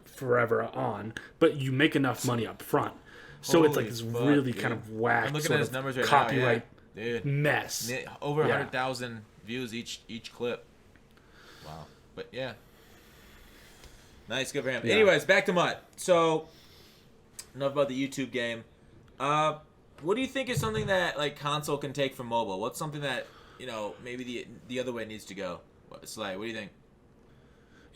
forever on. But you make enough money up front, so it's like this really kind of whack. I'm looking at his numbers right copyright now. Yeah. mess. Over 100,000 views each clip. Wow. But yeah, nice, good for him. Yeah. Anyways, back to Mutt. So enough about the YouTube game. What do you think is something that like console can take from mobile? What's something that maybe the other way needs to go? Slay, what do you think?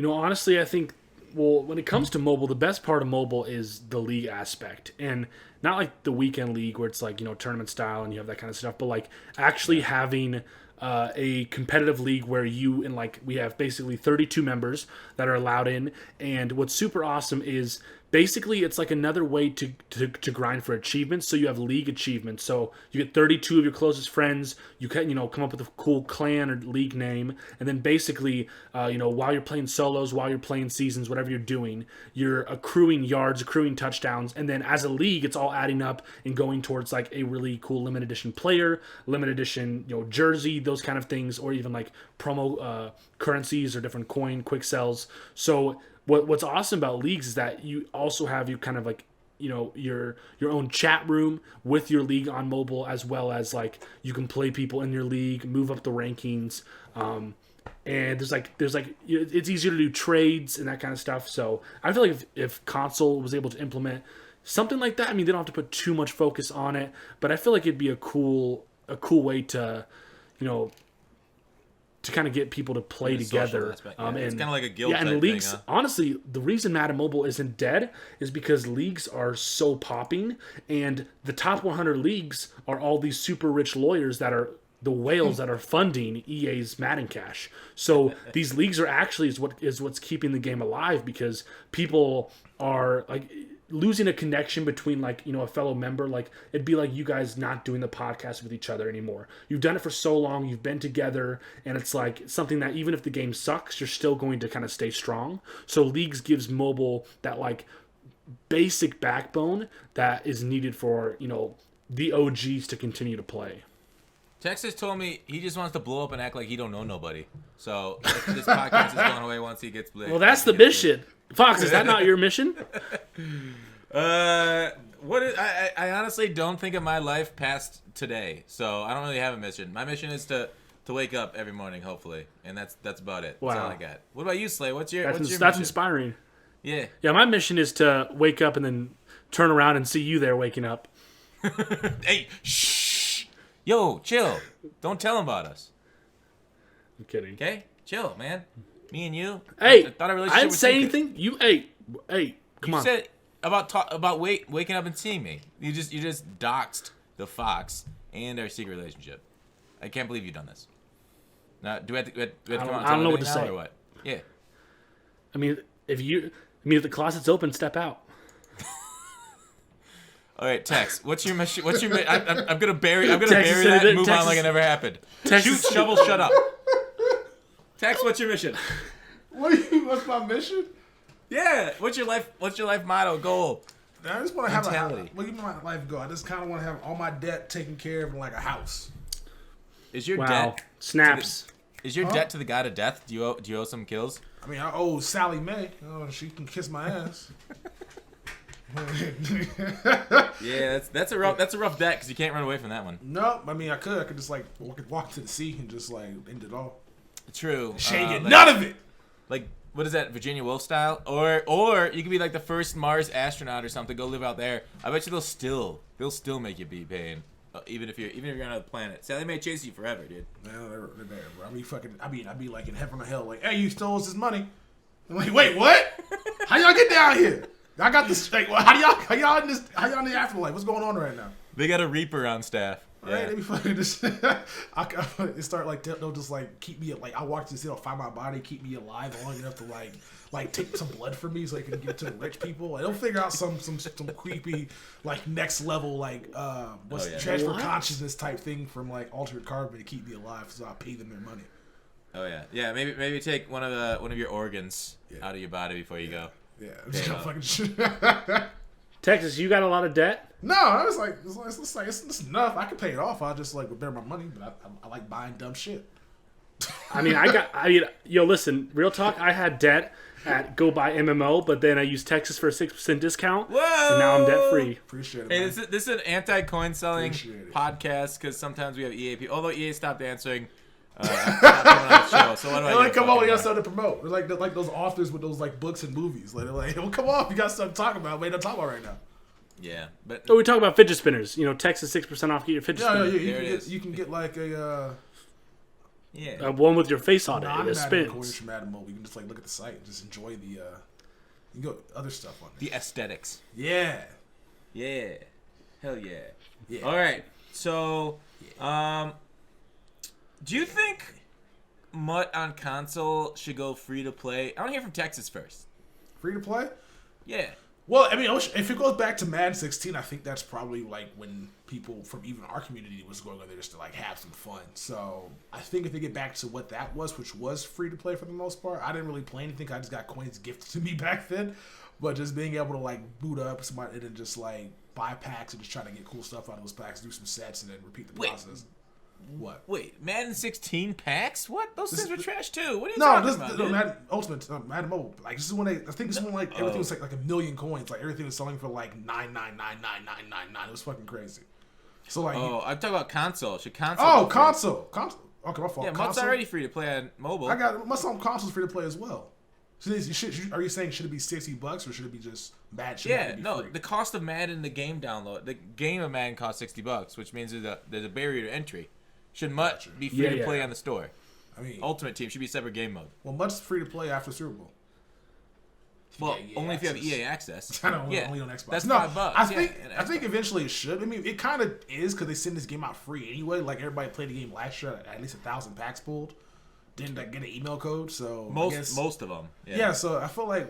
Honestly, I think, when it comes to mobile, the best part of mobile is the league aspect. And not like the weekend league where it's like, tournament style and you have that kind of stuff, but like actually having a competitive league where you and like we have basically 32 members that are allowed in. And what's super awesome is basically it's like another way to grind for achievements. So you have league achievements. So you get 32 of your closest friends. You can come up with a cool clan or league name, and then basically while you're playing solos, while you're playing seasons, whatever you're doing, you're accruing yards, accruing touchdowns, and then as a league, it's all adding up and going towards like a really cool limited edition player, limited edition jersey, those kind of things, or even like promo currencies or different coin quick sells. So what's awesome about leagues is that you also have kind of like your own chat room with your league on mobile, as well as like you can play people in your league, move up the rankings, and there's like it's easier to do trades and that kind of stuff. So I feel like if console was able to implement something like that, I mean, they don't have to put too much focus on it, but I feel like it'd be a cool way to to kind of get people to play together. It's kind of like a guild type and leagues, thing, huh? honestly, the reason Madden Mobile isn't dead is because leagues are so popping, and the top 100 leagues are all these super rich lawyers that are the whales that are funding EA's Madden Cash. So these leagues are actually is what's keeping the game alive, because people are like losing a connection between like, you know, a fellow member. Like it'd be like you guys not doing the podcast with each other anymore. You've done it for so long, you've been together, and it's like something that even if the game sucks, you're still going to kind of stay strong. So leagues gives mobile that like basic backbone that is needed for, you know, the OGs to continue to play. Texas told me he just wants to blow up and act like he don't know nobody. So this podcast is going away once he gets big. Well, that's the mission. Fox, is that not your mission? What is, I honestly don't think of my life past today, so I don't really have a mission. My mission is to wake up every morning, hopefully, and that's about it. Wow. That's all I got. What about you, Slay? What's your That's mission? inspiring. Yeah. Yeah, my mission is to wake up and then turn around and see you there waking up. Hey, shh. Yo, chill. Don't tell him about us. I'm kidding. Okay? Chill, man. Me and you. Hey, I thought our I relationship didn't was say secret. anything. Hey, come on. You said about waking up and seeing me. You just doxed the Fox and our secret relationship. I can't believe you've done this. Now, do we have to come out and I don't know what tell to everything now say. or what? Yeah. I mean, if the closet's open, step out. All right, Tex. What's your mission? I'm gonna bury that. And move on like it never happened. Texas, Shoot, shovel, shut up. Tex, what's your mission? What's my mission? Yeah. What's your life motto, goal? I just want to have Mentality. what do you mean my life go? I just kind of want to have all my debt taken care of in like a house. Is your wow, debt snaps. Is your debt to the god of death? Do you owe some kills? I mean, I owe Sally Mae. Oh, she can kiss my ass. Yeah, that's a rough debt because you can't run away from that one. No, I mean I could just like walk to the sea and just like end it all. True. She ain't get like, none of it. Like what is that, Virginia Woolf style? Or you could be like the first Mars astronaut or something. Go live out there. I bet you they'll still make you be paying, even if you're on another planet. Sally may chase you forever, dude. Man, they're there, bro. I'd be like in heaven or hell, like, hey, you stole us this money. I'm like, wait, what? How y'all get down here? I got this. Like, well, how y'all in the afterlife? What's going on right now? They got a Reaper on staff. All right, they be fucking just. They start like they'll just like keep me like I walk to they'll find my body, keep me alive long enough to like take some blood from me so I can give it to the rich people. Like, they'll figure out some creepy like next level like transfer consciousness type thing from like altered carbon to keep me alive, so I pay them their money. Oh yeah. Maybe take one of your organs out of your body before you go. Yeah, I'm just gonna fucking. Texas, you got a lot of debt? No, I was like, it's enough. I could pay it off. I just like would bear my money, but I like buying dumb shit. I mean, yo, listen, real talk. I had debt at Go Buy MMO, but then I used Texas for a 6% discount. Whoa! And now I'm debt free. Appreciate it. Hey, Man. this is an anti-coin selling Appreciate it. podcast because sometimes we have EA people. Although EA stopped answering. Not coming on the show, so what do I They're do? like, come on, we got something to promote. They're like those authors with those like books and movies. Like, they're like, well, come on, you got something to talk about. Wait, don't talk about right now. Yeah, but Oh, we talk about fidget spinners. You know, Texas 6% off. Get your fidget spinner. You can get like a One with your face on it. It non-Madden spins. recordings from Madden Mobile. You can just like look at the site and just enjoy the. You can go other stuff on the aesthetics. Yeah. Yeah. Hell yeah. Yeah. All right. So, do you think MUT on console should go free to play? I want to hear from Texas first. Free to play? Yeah. Well, I mean, if it goes back to Madden 16, I think that's probably like when people from even our community was going over there just to like have some fun. So I think if they get back to what that was, which was free to play for the most part, I didn't really play anything. I just got coins gifted to me back then. But just being able to like boot up somebody and then just like buy packs and just try to get cool stuff out of those packs, do some sets, and then repeat the process. What? Wait, Madden 16 packs? What? Those things were trash too. What are you talking about? No, Madden Ultimate, Madden Mobile. Like this is when I think this is when like everything was like a million coins. Like everything was selling for like 9,999,999. It was fucking crazy. So like, I'm talking about console. Should console? oh, console. Okay, my fault. Yeah, MUT's already free to play on mobile. I got my son console's free to play as well. So are you saying should it be $60 or should it be just Madden? Yeah, no. Free? The cost of Madden, the game download, the game of Madden costs $60, which means there's a barrier to entry. Should MUT be free to play on the store? I mean, Ultimate Team should be separate game mode. Well, MUT's free to play after Super Bowl. Well, only if you have EA access. I don't only on Xbox. That's no, $5. I think eventually it should. I mean, it kind of is because they send this game out free anyway. Like everybody played the game last year, at least 1,000 packs pulled. Didn't get an email code, so most of them. Yeah, so I feel like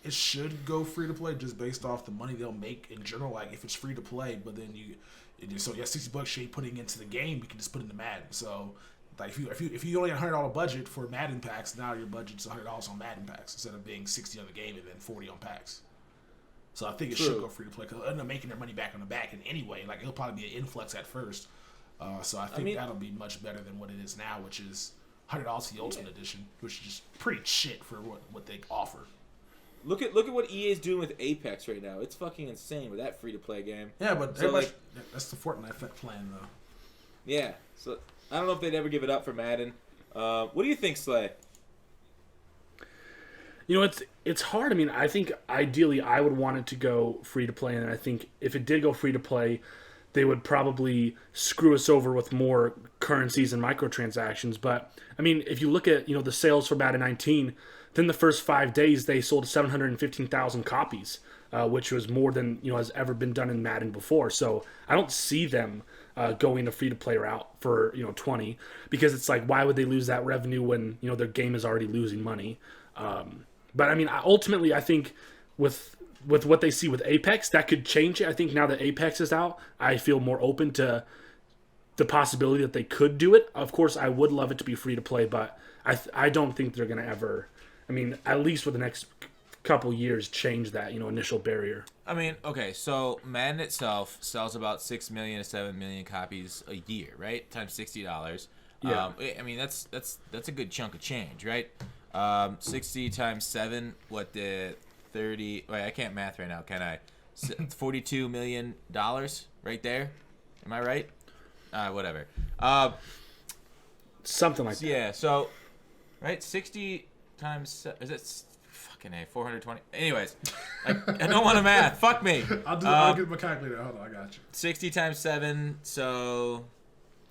it should go free to play just based off the money they'll make in general. Like if it's free to play, but then $60 you're putting into the game, you can just put into Madden. So like if you only had $100 budget for Madden packs, now your budget's $100 on Madden packs instead of being 60 on the game and then 40 on packs. So I think it should go free to play because they'll end up making their money back on the back end anyway. Like it'll probably be an influx at first. So I think that'll be much better than what it is now, which is $100 for the Ultimate Edition, which is just pretty shit for what they offer. Look at what EA is doing with Apex right now. It's fucking insane with that free to play game. Yeah, but so that's the Fortnite plan though. Yeah, so I don't know if they'd ever give it up for Madden. What do you think, Slay? You know, it's hard. I mean, I think ideally I would want it to go free to play, and I think if it did go free to play, they would probably screw us over with more currencies and microtransactions. But I mean, if you look at the sales for Madden 19, then the first 5 days they sold 715,000 copies, which was more than has ever been done in Madden before. So I don't see them going the free to play route for 20, because it's like, why would they lose that revenue when their game is already losing money? But I mean, ultimately, I think with what they see with Apex, that could change it. I think now that Apex is out, I feel more open to the possibility that they could do it. Of course, I would love it to be free to play, but I don't think they're going to ever, I mean, at least for the next couple years, change that initial barrier. I mean, okay, so Madden itself sells about 6 million to 7 million copies a year, right? Times $60. Yeah. I mean, that's a good chunk of change, right? 60 times 7, what the 30? Wait, I can't math right now, can I? $42 million right there. Am I right? Whatever. Something like that. Yeah. So, right, 60 times is it? Fucking A, 420. Anyways, I don't want to math. Fuck me. I'll get my calculator. Hold on, I got you. 60 times 7, so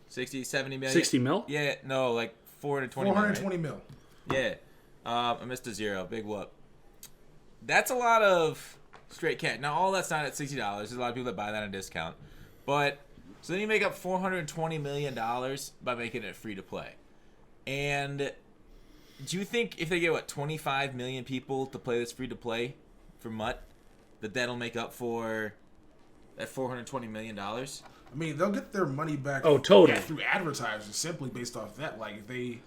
60, 70 million. 60 mil? Yeah, no, like 420 420 mil. Yeah. I missed a zero. Big whoop. That's a lot of straight cash. Now, all that's not at $60. There's a lot of people that buy that on discount. But, so then you make up $420 million by making it free to play. And do you think if they get, 25 million people to play this free to play for MUT, that'll make up for that $420 million? I mean, they'll get their money back. Oh, totally. Through advertisers, simply based off that. Like, if they,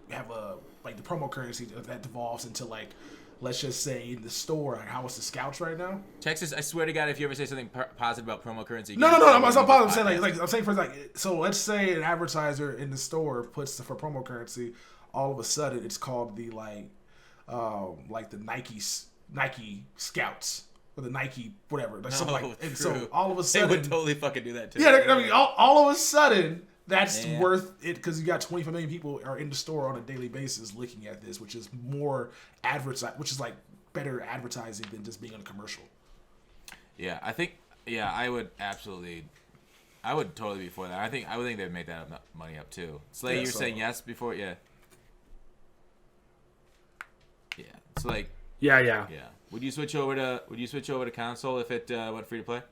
have the promo currency that devolves into, let's just say in the store, how is the scouts right now? Texas, I swear to God, if you ever say something positive about promo currency, no, I'm not positive. I'm saying for so let's say an advertiser in the store puts for promo currency, all of a sudden it's called the the Nike Scouts or the Nike whatever. And so all of a sudden they would totally fucking do that too. Yeah, I mean, all of a sudden. That's worth it because you got 25 million people are in the store on a daily basis looking at this, which is more which is better advertising than just being on a commercial. Yeah, I think. Yeah, I would totally be for that. I would think they'd make that money up too. Slay, you're saying yes before, yeah. Yeah, it's yeah. Would you switch over to console if it went free to play?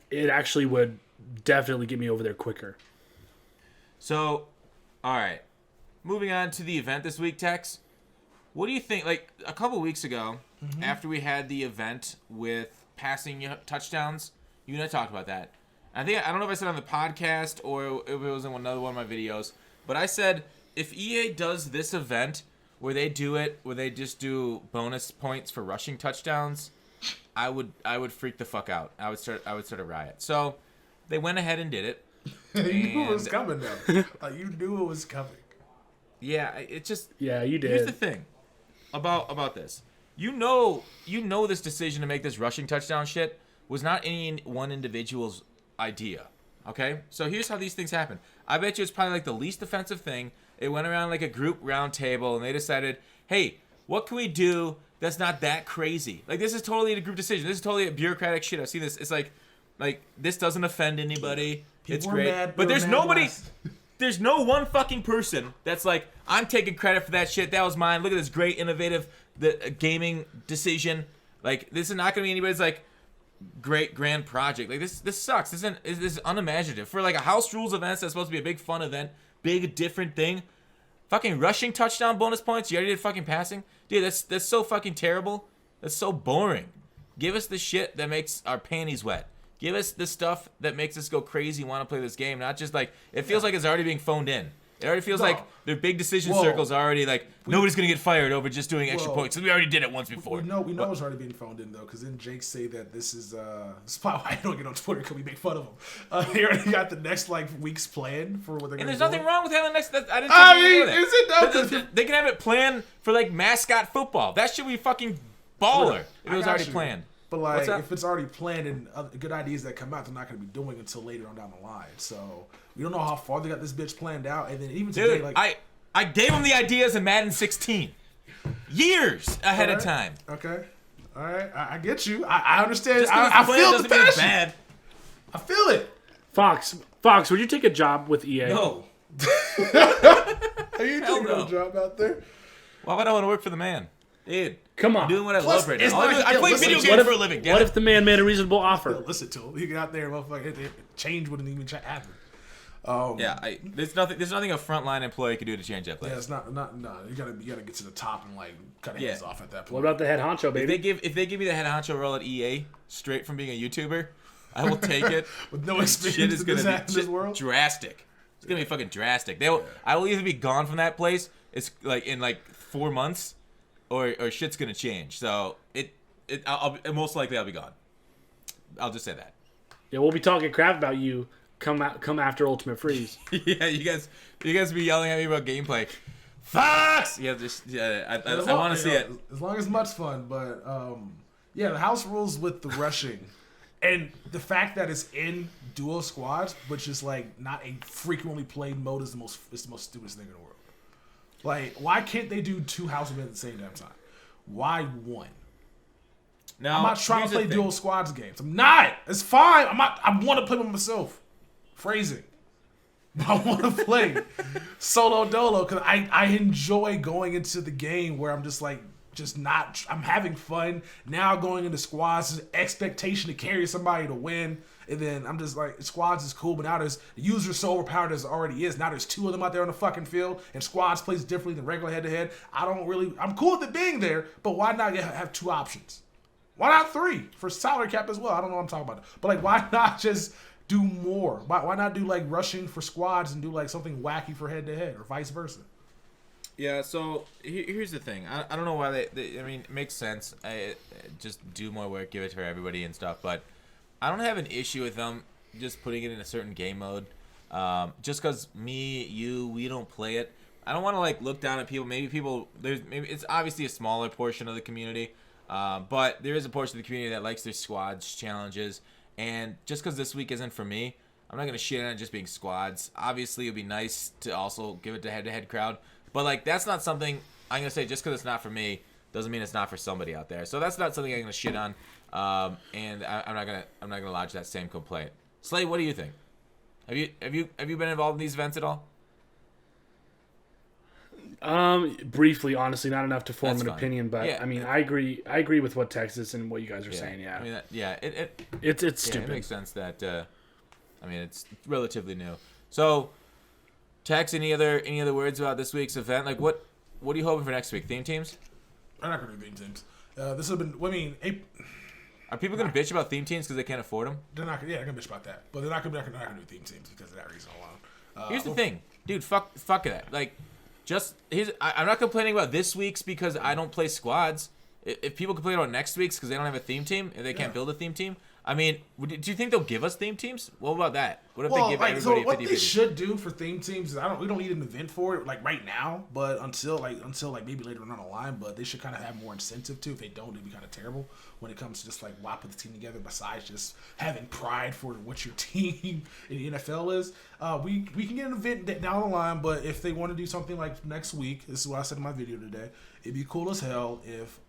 It actually would definitely get me over there quicker. So, all right. Moving on to the event this week, Tex. What do you think? A couple weeks ago, after we had the event with passing touchdowns, you and I talked about that. I don't know if I said on the podcast or if it was in another one of my videos, but I said if EA does this event where they just do bonus points for rushing touchdowns, I would freak the fuck out. I would start a riot. So they went ahead and did it. You knew it was coming though. You knew it was coming. Yeah, it just. Yeah, you did. Here's the thing about this. You know this decision to make this rushing touchdown shit was not any one individual's idea. Okay, so here's how these things happen. I bet you it's probably the least offensive thing. It went around a group round table and they decided, hey, what can we do that's not that crazy? This is totally a group decision. This is totally a bureaucratic shit. I've seen this. It's like this doesn't offend anybody. It's great. But there's nobody. there's no one fucking person that's like, I'm taking credit for that shit. That was mine. Look at this great, innovative gaming decision. Like, this is not going to be anybody's, like, great grand project. Like, this sucks. This is unimaginative. For, like, a house rules event that's supposed to be a big fun event, big different thing, fucking rushing touchdown bonus points, you already did fucking passing? Dude, that's so fucking terrible. That's so boring. Give us the shit that makes our panties wet. Give us the stuff that makes us go crazy and want to play this game, not just, like, it feels like it's already being phoned in. It already feels like their big decision circles are already like, nobody's going to get fired over just doing extra points. So we already did it once before. We know it's already being phoned in, though, because then Jake say that this is probably why I don't get on Twitter, because we make fun of them. They already got the next, like, week's plan for what they're going to do. And there's nothing wrong with having the next... I mean, is it, though? They can have it planned for, like, mascot football. That should be fucking baller if it was already planned. But, like, if it's already planned and good ideas that come out, they're not going to be doing until later on down the line. So, we don't know how far they got this bitch planned out. And then even today, like... I gave them the ideas in Madden 16. Years ahead of time. Okay. All right. I get you. I understand. Just I feel the passion. Bad. I feel it. Fox, would you take a job with EA? No. Are you taking a job out there? Why would I want to work for the man? Dude, come on. I'm doing what I love right now. I play video games for a living. What if the man made a reasonable offer? Listen to him. He got out there, motherfucker. Change wouldn't even happen. There's nothing a frontline employee can do to change that place. Yeah, it's not. No, you gotta get to the top and like cut hands off at that point. What about the head honcho, baby? If they give me the head honcho role at EA straight from being a YouTuber, I will take it. With no experience shit is gonna be this world? Drastic. It's gonna be fucking drastic. I will either be gone from that place. It's like in like 4 months, or shit's gonna change. So I'll most likely I'll be gone. I'll just say that. Yeah, we'll be talking crap about you. Come after Ultimate Freeze. Yeah, you guys be yelling at me about gameplay. Fox! Yeah, I want to see it. As long as much fun, but the house rules with the rushing, and the fact that it's in duo squads, but just like not a frequently played mode is the most stupidest thing in the world. Like, why can't they do 2 house events at the same damn time? Why one? Now, I'm not trying to play dual squads games. I'm not. It's fine. I want to play with myself. Phrasing. I want to play solo dolo because I enjoy going into the game where I'm just like, I'm having fun. Now going into squads, there's an expectation to carry somebody to win. And then I'm just like, squads is cool, but now the user so overpowered as it already is. Now there's 2 of them out there on the fucking field, and squads plays differently than regular head-to-head. I'm cool with it being there, but why not have 2 options? Why not 3 for salary cap as well? I don't know what I'm talking about. But like, why not just do more? Why not do like rushing for squads and do like something wacky for head-to-head or vice versa? Yeah, so here's the thing. I don't know why they I mean, it makes sense. Just do more work, give it for everybody and stuff. But I don't have an issue with them just putting it in a certain game mode. Just because we don't play it. I don't want to like look down at people. Maybe it's obviously a smaller portion of the community. But there is a portion of the community that likes their squads challenges. And just because this week isn't for me, I'm not going to shit on it just being squads. Obviously, it would be nice to also give it to head-to-head crowd. But, like, that's not something I'm going to say just because it's not for me doesn't mean it's not for somebody out there. So that's not something I'm going to shit on. And I'm not gonna lodge that same complaint. Slay, what do you think? Have you been involved in these events at all? Briefly, honestly, not enough to form an opinion, but yeah. I mean, I agree with what Texas and what you guys are saying. Yeah, I mean, it's stupid. It makes sense that I mean, it's relatively new. So, Tex, any other words about this week's event? Like, what are you hoping for next week? Theme teams? I'm not gonna do theme teams. This has been. I mean, are people gonna bitch about theme teams because they can't afford them? They're not. Yeah, they're gonna bitch about that, but they're not gonna do theme teams because of that reason alone. Here's the thing, dude. Fuck that. Like. I'm not complaining about this week's because I don't play squads. If people complain about next week's because they don't have a theme team, if they can't build a theme team, I mean, do you think they'll give us theme teams? What about that? What if they give everybody a 50-50? What they should do for theme teams is we don't need an event for it like right now, but until maybe later on the line. But they should kind of have more incentive to. If they don't, it'd be kind of terrible when it comes to just like why put the team together. Besides just having pride for what your team in the NFL is, we can get an event down the line. But if they want to do something like next week, this is what I said in my video today. It'd be cool as hell if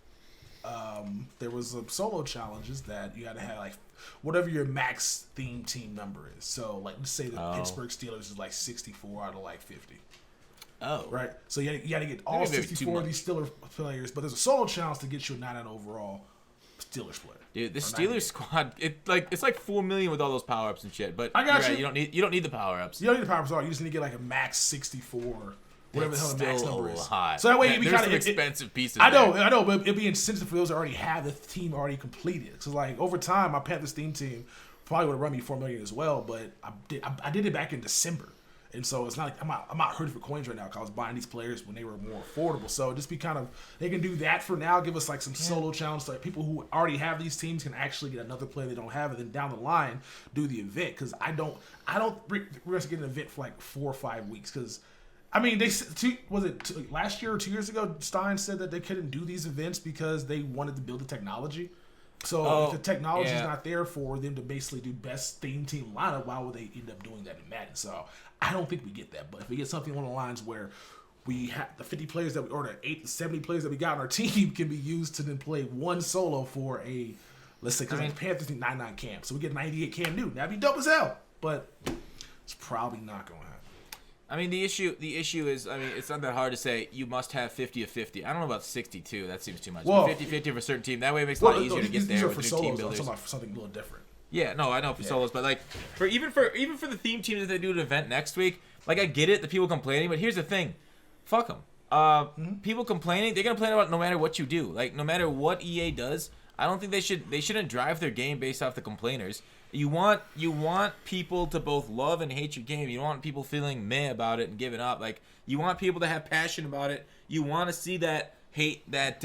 there was some solo challenges that you had to have like whatever your max theme team number is. So like let's say the Pittsburgh Steelers is like 64 out of like 50. Oh. Right. So you got to get all 64 of these Steelers players, but there's a solo challenge to get you a 9 overall Steelers player. Dude, the Steelers squad, it's like 4 million with all those power ups and shit. But I got you're you. Right, you don't need the power ups. You don't need the power ups at all. You just need to get like a max 64, whatever the hell the max number is. Hot. So that way, there's some expensive pieces. I know, but it'd be incentive for those that already have the team already completed. So like over time, my Panthers theme team probably would have run me 4 million as well. But I did it back in December. And so it's not like I'm not hurting for coins right now because I was buying these players when they were more affordable. So just be kind of, they can do that for now, give us like some solo challenge so like people who already have these teams can actually get another player they don't have, and then down the line do the event. Because we're going to get an event for like 4 or 5 weeks. Because I mean, last year or 2 years ago, Stein said that they couldn't do these events because they wanted to build the technology. So if the technology is not there for them to basically do best theme team lineup, why would they end up doing that in Madden? So I don't think we get that. But if we get something along the lines where we have the 50 players that we, or the 70 players that we got on our team can be used to then play one solo for a, let's say, because Panthers need 99 Cam. So we get 98 Cam Newton. That'd be dope as hell. But it's probably not going to happen. I mean, the issue is, I mean, it's not that hard to say you must have 50 of 50. I don't know about 62. That seems too much. 50-50 for a certain team. That way it makes it a lot easier to get there with your team builders. I'm talking about something a little different. Yeah, no, I know for solos, but like even for the theme teams that they do an event next week, like I get it, the people complaining, but here's the thing, fuck them. People complaining, they're gonna complain about no matter what you do. Like no matter what EA does, I don't think they shouldn't drive their game based off the complainers. You want people to both love and hate your game. You don't want people feeling meh about it and giving up. Like you want people to have passion about it. You want to see that hate, that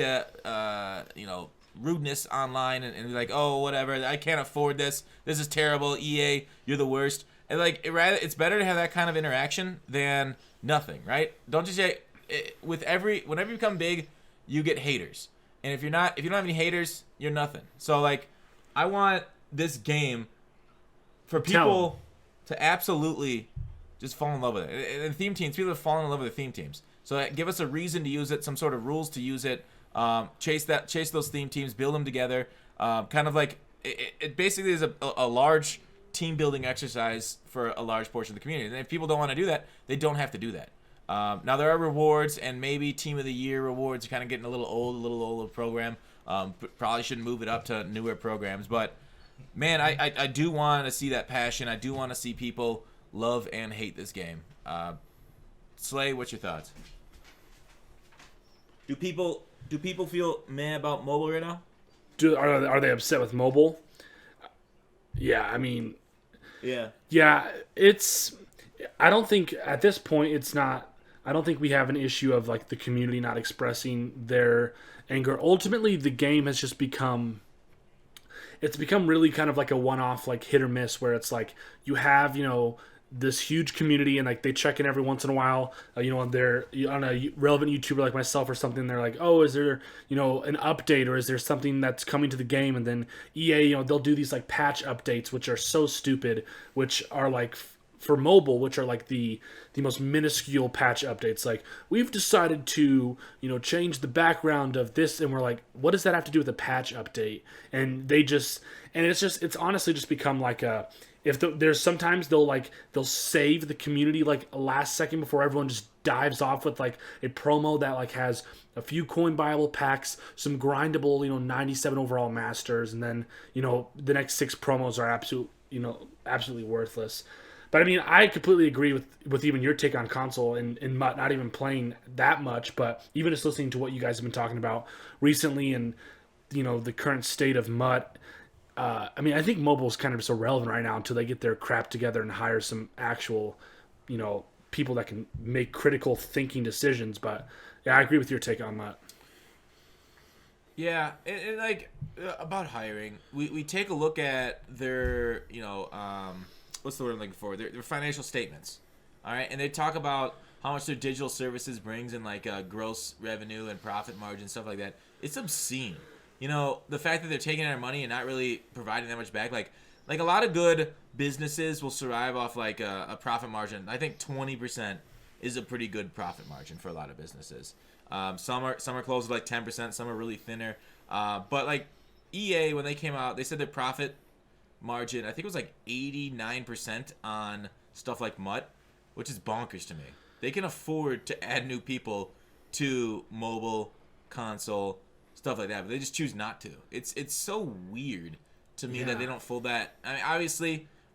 rudeness online and be like, oh, whatever, I can't afford this. This is terrible. EA, you're the worst. And like, it's better to have that kind of interaction than nothing, right? Don't just say whenever you become big, you get haters. And if you don't have any haters, you're nothing. So like, I want this game for people to absolutely just fall in love with it. And theme teams, people have fallen in love with the theme teams. So give us a reason to use it, some sort of rules to use it. Chase those theme teams, build them together. Kind of like it basically is a large team building exercise for a large portion of the community. And if people don't want to do that, they don't have to do that. Now there are rewards, and maybe Team of the Year rewards are kind of getting a little old program. Probably shouldn't move it up to newer programs, but man, I do want to see that passion. I do want to see people love and hate this game. Slay, what's your thoughts? Do people feel meh about mobile right now? Are they upset with mobile? Yeah, I mean, yeah. It's. I don't think at this point it's not. I don't think we have an issue of like the community not expressing their anger. Ultimately, the game has just become. It's become really kind of like a one-off, like hit or miss, where it's like you have this huge community and like they check in every once in a while, they're on a relevant YouTuber like myself or something. They're like, oh, is there an update, or is there something that's coming to the game? And then EA, they'll do these like patch updates, which are so stupid, which are like for mobile, which are like the most minuscule patch updates. Like, we've decided to change the background of this, and we're like, what does that have to do with a patch update? And it's honestly just become like a. There's sometimes they'll save the community like a last second before everyone just dives off with like a promo that like has a few coin buyable packs, some grindable 97 overall masters, and then the next 6 promos are absolutely worthless. But I mean, I completely agree with even your take on console and MUT not even playing that much, but even just listening to what you guys have been talking about recently and the current state of MUT. I mean, I think mobile is kind of just irrelevant right now until they get their crap together and hire some actual, people that can make critical thinking decisions. But yeah, I agree with your take on that. Yeah, and like about hiring, we take a look at their, what's the word I'm looking for? Their financial statements, all right, and they talk about how much their digital services brings in like gross revenue and profit margin, stuff like that. It's obscene. The fact that they're taking our money and not really providing that much back, like a lot of good businesses will survive off like a profit margin. I think 20% is a pretty good profit margin for a lot of businesses. Some are close to like 10%, some are really thinner. But like EA, when they came out, they said their profit margin, I think it was like 89% on stuff like MUT, which is bonkers to me. They can afford to add new people to mobile, console, stuff like that, but they just choose not to. It's so weird to me that they don't fold that. I mean,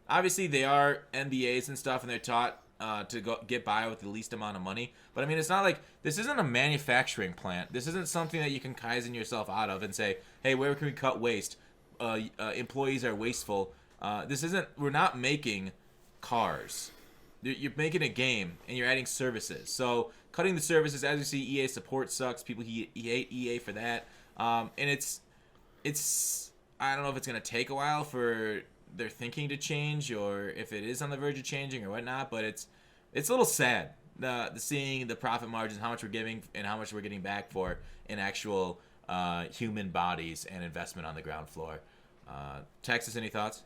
obviously they are MBAs and stuff, and they're taught to get by with the least amount of money. But I mean, it's not like this isn't a manufacturing plant. This isn't something that you can Kaizen yourself out of and say, hey, where can we cut waste? Employees are wasteful. We're not making cars. You're making a game and you're adding services. So cutting the services, as you see, EA support sucks. People hate EA for that. And it's I don't know if it's gonna take a while for their thinking to change, or if it is on the verge of changing or whatnot. But it's a little sad seeing the profit margins, how much we're giving and how much we're getting back for in actual human bodies and investment on the ground floor. Texas, any thoughts?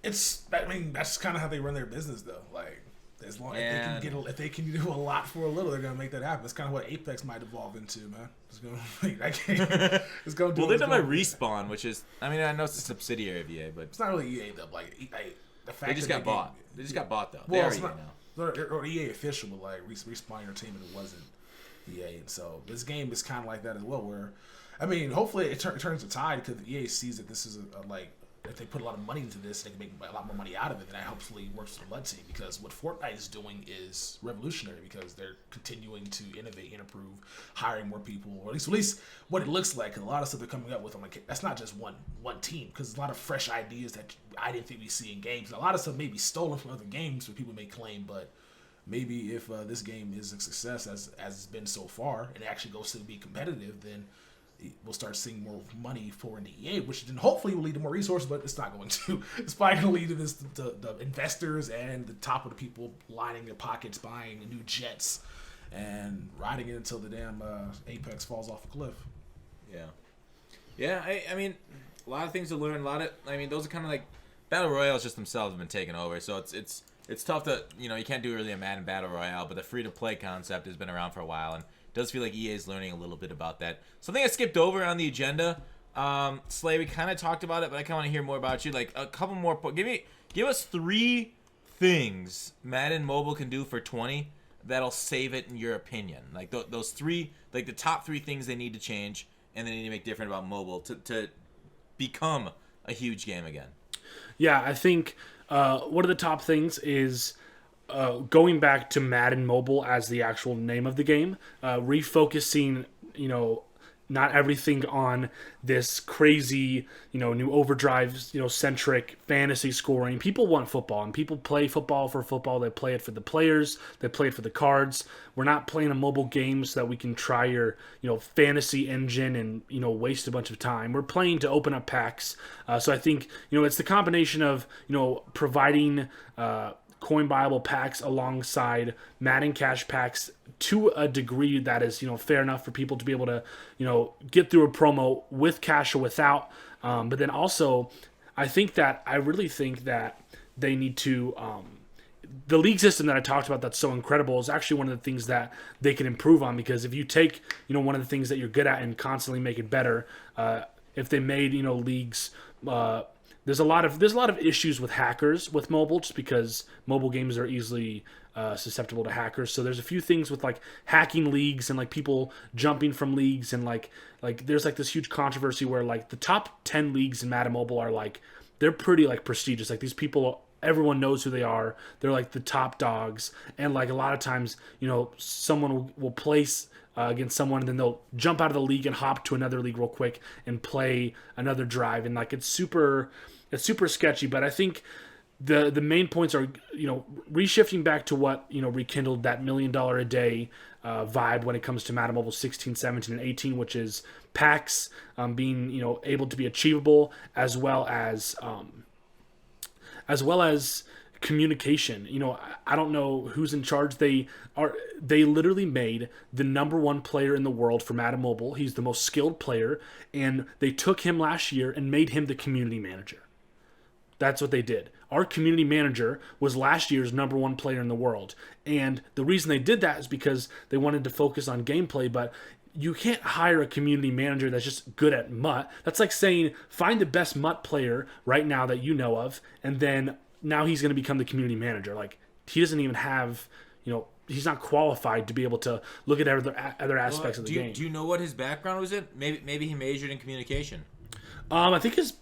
I mean, that's kind of how they run their business, though. Like, as long if they can do a lot for a little, they're gonna make that happen. It's kind of what Apex might evolve into, man. It's gonna make that game. It's gonna do. Well, they're done by Respawn, which is, I mean, I know it's a subsidiary of EA, but it's not really EA though. Like, the fact they just got bought. They just got bought though. Well, they are EA now. Or EA official, but like Respawn Entertainment, it wasn't EA, and so this game is kind of like that as well. Where, I mean, hopefully it turns the tide because EA sees that this is a like. If they put a lot of money into this, they can make a lot more money out of it. And that hopefully works for the Blood Team, because what Fortnite is doing is revolutionary, because they're continuing to innovate and improve, hiring more people, or at least what it looks like. And a lot of stuff they're coming up with, I'm like, that's not just one team, because there's a lot of fresh ideas that I didn't think we'd see in games. And a lot of stuff may be stolen from other games, what people may claim, but maybe if this game is a success as it's been so far, and it actually goes to be competitive, then we'll start seeing more money for into EA, which then hopefully will lead to more resources, but it's not going to. It's probably going to lead to the investors and the top of the people lining their pockets, buying new jets and riding it until the damn Apex falls off a cliff. Yeah. I mean, a lot of things to learn. Those are kind of like battle royales just themselves have been taken over, so it's tough to, you can't do really a Madden battle royale, but the free to play concept has been around for a while, and does feel like EA is learning a little bit about that. Something I skipped over on the agenda, Slay, we kind of talked about it, but I kind of want to hear more about you. Like a couple more. Give us 3 things Madden Mobile can do for 20 that'll save it in your opinion. Like those 3, like the top 3 things they need to change and they need to make different about mobile to become a huge game again. Yeah, I think one of the top things is going back to Madden Mobile as the actual name of the game, refocusing, not everything on this crazy, new overdrive, centric fantasy scoring. People want football, and people play football for football. They play it for the players. They play it for the cards. We're not playing a mobile game so that we can try your, fantasy engine and, waste a bunch of time. We're playing to open up packs. So I think, it's the combination of, providing, coin buyable packs alongside Madden cash packs to a degree that is, fair enough for people to be able to, get through a promo with cash or without. But then also, I really think that they need to, the league system that I talked about that's so incredible is actually one of the things that they can improve on, because if you take, one of the things that you're good at and constantly make it better, if they made, leagues, there's a lot of issues with hackers with mobile, just because mobile games are easily susceptible to hackers. So there's a few things with like hacking leagues and like people jumping from leagues, and like there's like this huge controversy where like the top 10 leagues in Madden Mobile are like, they're pretty like prestigious. Like these people, everyone knows who they are. They're like the top dogs, and like a lot of times, someone will place against someone, and then they'll jump out of the league and hop to another league real quick and play another drive, and like it's super sketchy. But I think the main points are, reshifting back to what, rekindled that $1 million a day vibe when it comes to Madden Mobile 16, 17, and 18, which is packs being, able to be achievable, as well as communication. I don't know who's in charge. They literally made the number 1 player in the world for Madden Mobile. He's the most skilled player, and they took him last year and made him the community manager. That's what they did. our community manager was last year's #1 player in the world. And the reason they did that is because they wanted to focus on gameplay, but you can't hire a community manager that's just good at MUT. That's like saying, find the best MUT player right now that you know of, and then now he's going to become the community manager. Like, he doesn't even have, he's not qualified to be able to look at other aspects of the game. Do you know what his background was in? Maybe he majored in communication. I think his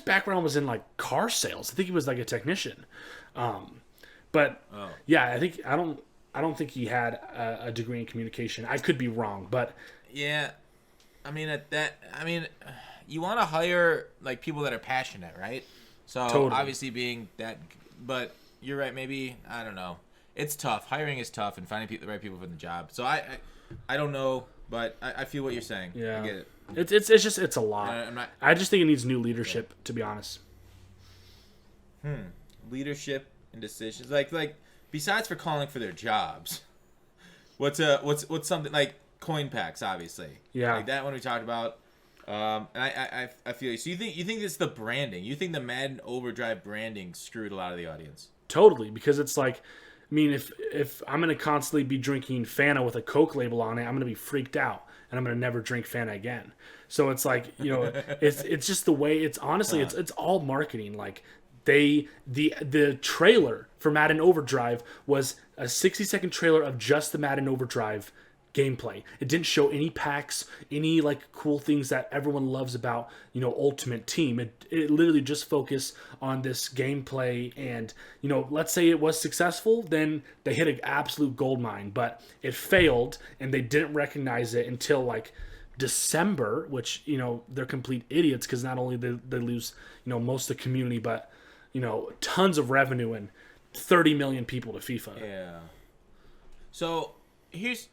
background was in like car sales. I think he was like a technician. Yeah, I don't think he had a degree in communication. I could be wrong, but yeah, I mean you want to hire like people that are passionate, right? So totally. Obviously being that, but you're right. Maybe I don't know. It's tough. Hiring is tough, and finding the right people for the job. So I don't know, but I feel what you're saying. Yeah, I get it. It's a lot. I just think it needs new leadership, to be honest. Leadership and decisions, like besides for calling for their jobs, what's something like coin packs, obviously. Yeah, like that one we talked about. And I feel you. So you think it's the branding? You think the Madden Overdrive branding screwed a lot of the audience? Totally, because it's like, I mean, if I'm gonna constantly be drinking Fanta with a Coke label on it, I'm gonna be freaked out, and I'm gonna never drink Fanta again. So it's like, it's just the way. It's honestly, it's all marketing. Like the trailer for Madden Overdrive was a 60-second trailer of just the Madden Overdrive gameplay. It didn't show any packs, any like cool things that everyone loves about Ultimate Team. It literally just focused on this gameplay, and let's say it was successful, then they hit an absolute gold mine. But it failed, and they didn't recognize it until like December, which they're complete idiots, because not only they lose most of the community, but tons of revenue and 30 million people to FIFA. Yeah. So here's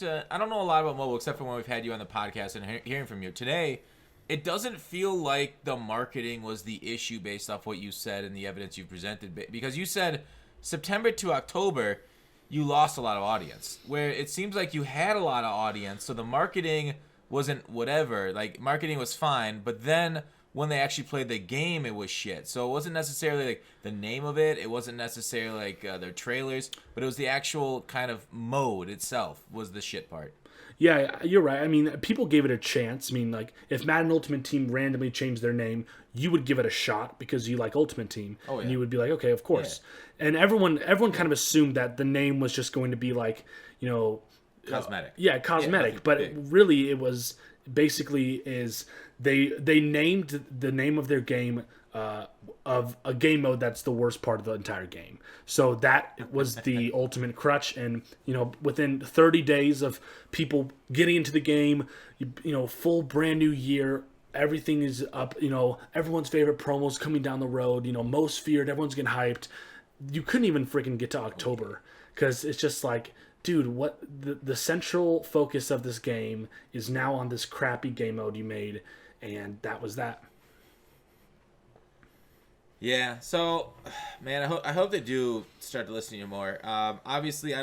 I don't know a lot about mobile except for when we've had you on the podcast and hearing from you today. It doesn't feel like the marketing was the issue based off what you said and the evidence you presented, because you said September to October you lost a lot of audience, where it seems like you had a lot of audience, so the marketing wasn't whatever. Like, marketing was fine, but then when they actually played the game, it was shit. So it wasn't necessarily like the name of it. It wasn't necessarily like their trailers, but it was the actual kind of mode itself was the shit part. Yeah, you're right. I mean, people gave it a chance. I mean, like, if Madden Ultimate Team randomly changed their name, you would give it a shot because you like Ultimate Team. Oh, yeah. And you would be like, okay, of course. Yeah. And everyone kind of assumed that the name was just going to be like, cosmetic. Cosmetic. Yeah, but really it was basically they named the name of their game of a game mode that's the worst part of the entire game. So that was the ultimate crutch, and within 30 days of people getting into the game, full brand new year, everything is up, everyone's favorite promos coming down the road, most feared, everyone's getting hyped. You couldn't even freaking get to October, because it's just like, dude, what the central focus of this game is now on this crappy game mode you made, and that was that. Yeah, so, man, I hope they do start to listen to you more. Obviously, I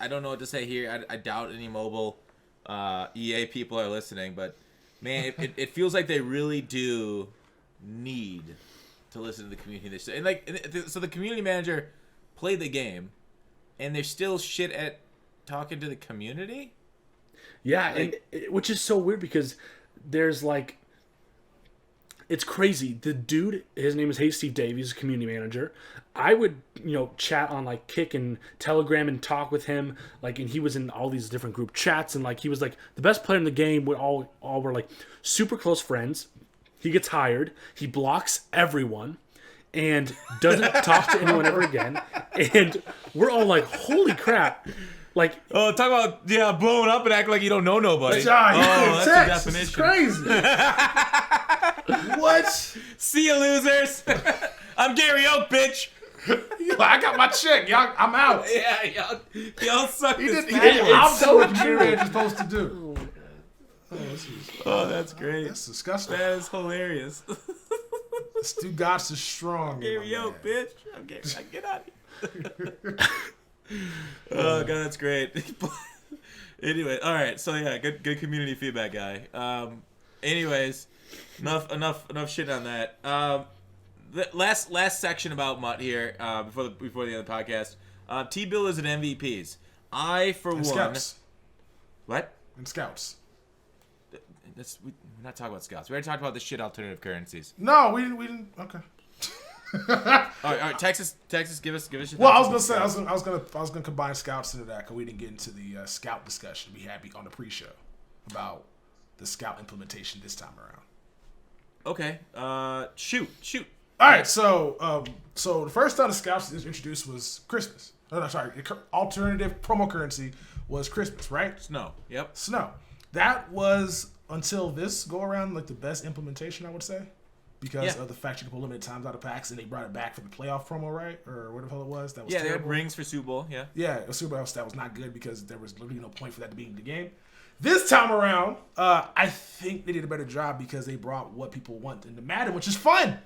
don't know what to say here. I doubt any mobile EA people are listening, but man, it feels like they really do need to listen to the community. So the community manager played the game, and they're still shit at talking to the community. Yeah, and which is so weird, because there's like, it's crazy. The dude, his name is Hey Steve Dave. He's a community manager. I would, chat on like Kick and Telegram and talk with him. Like, and he was in all these different group chats, and like he was like the best player in the game. We all were like super close friends. He gets hired. He blocks everyone and doesn't talk to anyone ever again. And we're all like, holy crap. Like, talk about blowing up and act like you don't know nobody. That's the definition. It's crazy. What? See you, losers. I'm Gary Oak, bitch. I got my check, y'all. I'm out. Yeah, y'all suck. I'll do what you're supposed to do. Oh, that's great. That's disgusting. That is hilarious. Stu Gotts is strong. Gary Oak, bitch. I'm Gary. Get out of here. Oh god, that's great. Anyway, all right. So yeah, good community feedback, guy. Anyways, enough shit on that. the last section about Mutt here before the end of the podcast. T-Bill is an MVPs. I for And one. scouts. What? And scouts. We're not talking about scouts. We already talked about the shit alternative currencies. No, we didn't. Okay. All right. Texas, give us your. Well, I thoughts was on gonna say scouts. I was gonna combine scouts into that because we didn't get into the scout discussion we had on the pre-show about the scout implementation this time around. Okay. Shoot. All right, so the first time the scouts was introduced was Christmas. No, sorry, the alternative promo currency was Christmas, right? Snow. Yep. Snow. That was until this go around like the best implementation, I would say, because of the fact you could put limited times out of packs, and they brought it back for the playoff promo, right, or whatever the hell it was. That was Yeah, they had terrible. rings for Super Bowl. Yeah. Yeah, it was Super Bowl. That was not good because there was literally no point for that to be in the game. This time around, I think they did a better job because they brought what people want in the Madden, which is fun.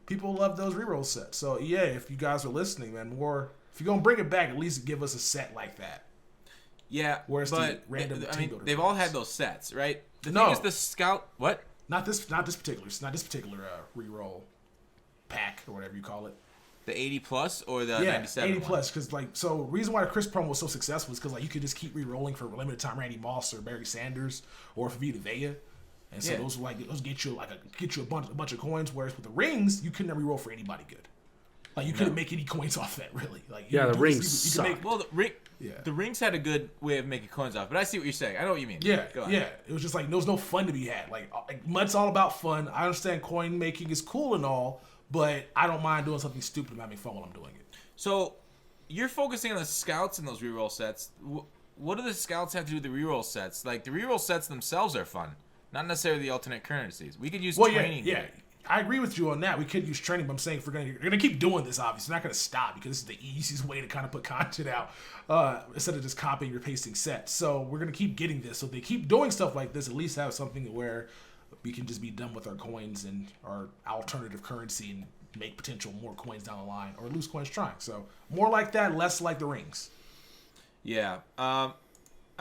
People love those reroll sets. So yeah, if you guys are listening, man, if you're gonna bring it back, at least give us a set like that. Yeah, Where's the but random I team mean, builder they've all cards? had those sets, right? The No. thing is, the scout. What? Not this particular reroll pack or whatever you call it. The 80 plus or the Yeah, 97? 80 one? plus. Because so reason why the Chris promo was so successful is because like you could just keep re-rolling for limited time Randy Moss or Barry Sanders or for Vita Vea, and so Yeah. those get you a bunch of coins. Whereas with the rings, you couldn't re-roll for anybody good. Like you couldn't make any coins off that really. Like you Yeah, could the do rings this- suck. Well, the rings had a good way of making coins off, but I see what you're saying. I know what you mean. Yeah, Go ahead. yeah. It was just like there was no fun to be had. Like Mud's all about fun. I understand coin making is cool and all, but I don't mind doing something stupid and having fun while I'm doing it. So you're focusing on the scouts in those reroll sets. What do the scouts have to do with the reroll sets? Like the reroll sets themselves are fun, not necessarily the alternate currencies. We could use training. Yeah. I agree with you on that. We could use training, but I'm saying if you're gonna keep doing this, obviously, we're not gonna stop because this is the easiest way to kind of put content out instead of just copying or pasting sets. So we're gonna keep getting this. So if they keep doing stuff like this, at least have something where we can just be done with our coins and our alternative currency and make potential more coins down the line or lose coins trying. So more like that, less like the rings. Yeah. I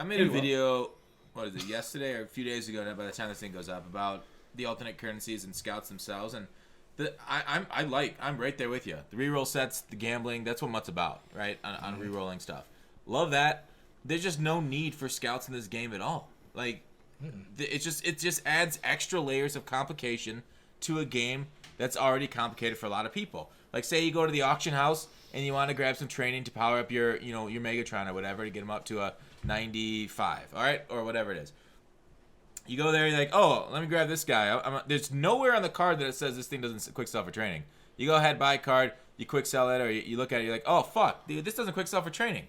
made a video. What is it? Yesterday or a few days ago? By the time this thing goes up, about the alternate currencies and scouts themselves, and I'm right there with you. The reroll sets, the gambling, that's what Mutt's about, right? On rerolling stuff. Love that. There's just no need for scouts in this game at all. Like, it just adds extra layers of complication to a game that's already complicated for a lot of people. Like, say you go to the auction house and you want to grab some training to power up your Megatron or whatever to get him up to a 95, all right, or whatever it is. You go there, you're like, oh, let me grab this guy. There's nowhere on the card that it says this thing doesn't quick sell for training. You go ahead, buy a card, you quick sell it, or you look at it, you're like, oh, fuck, dude, this doesn't quick sell for training.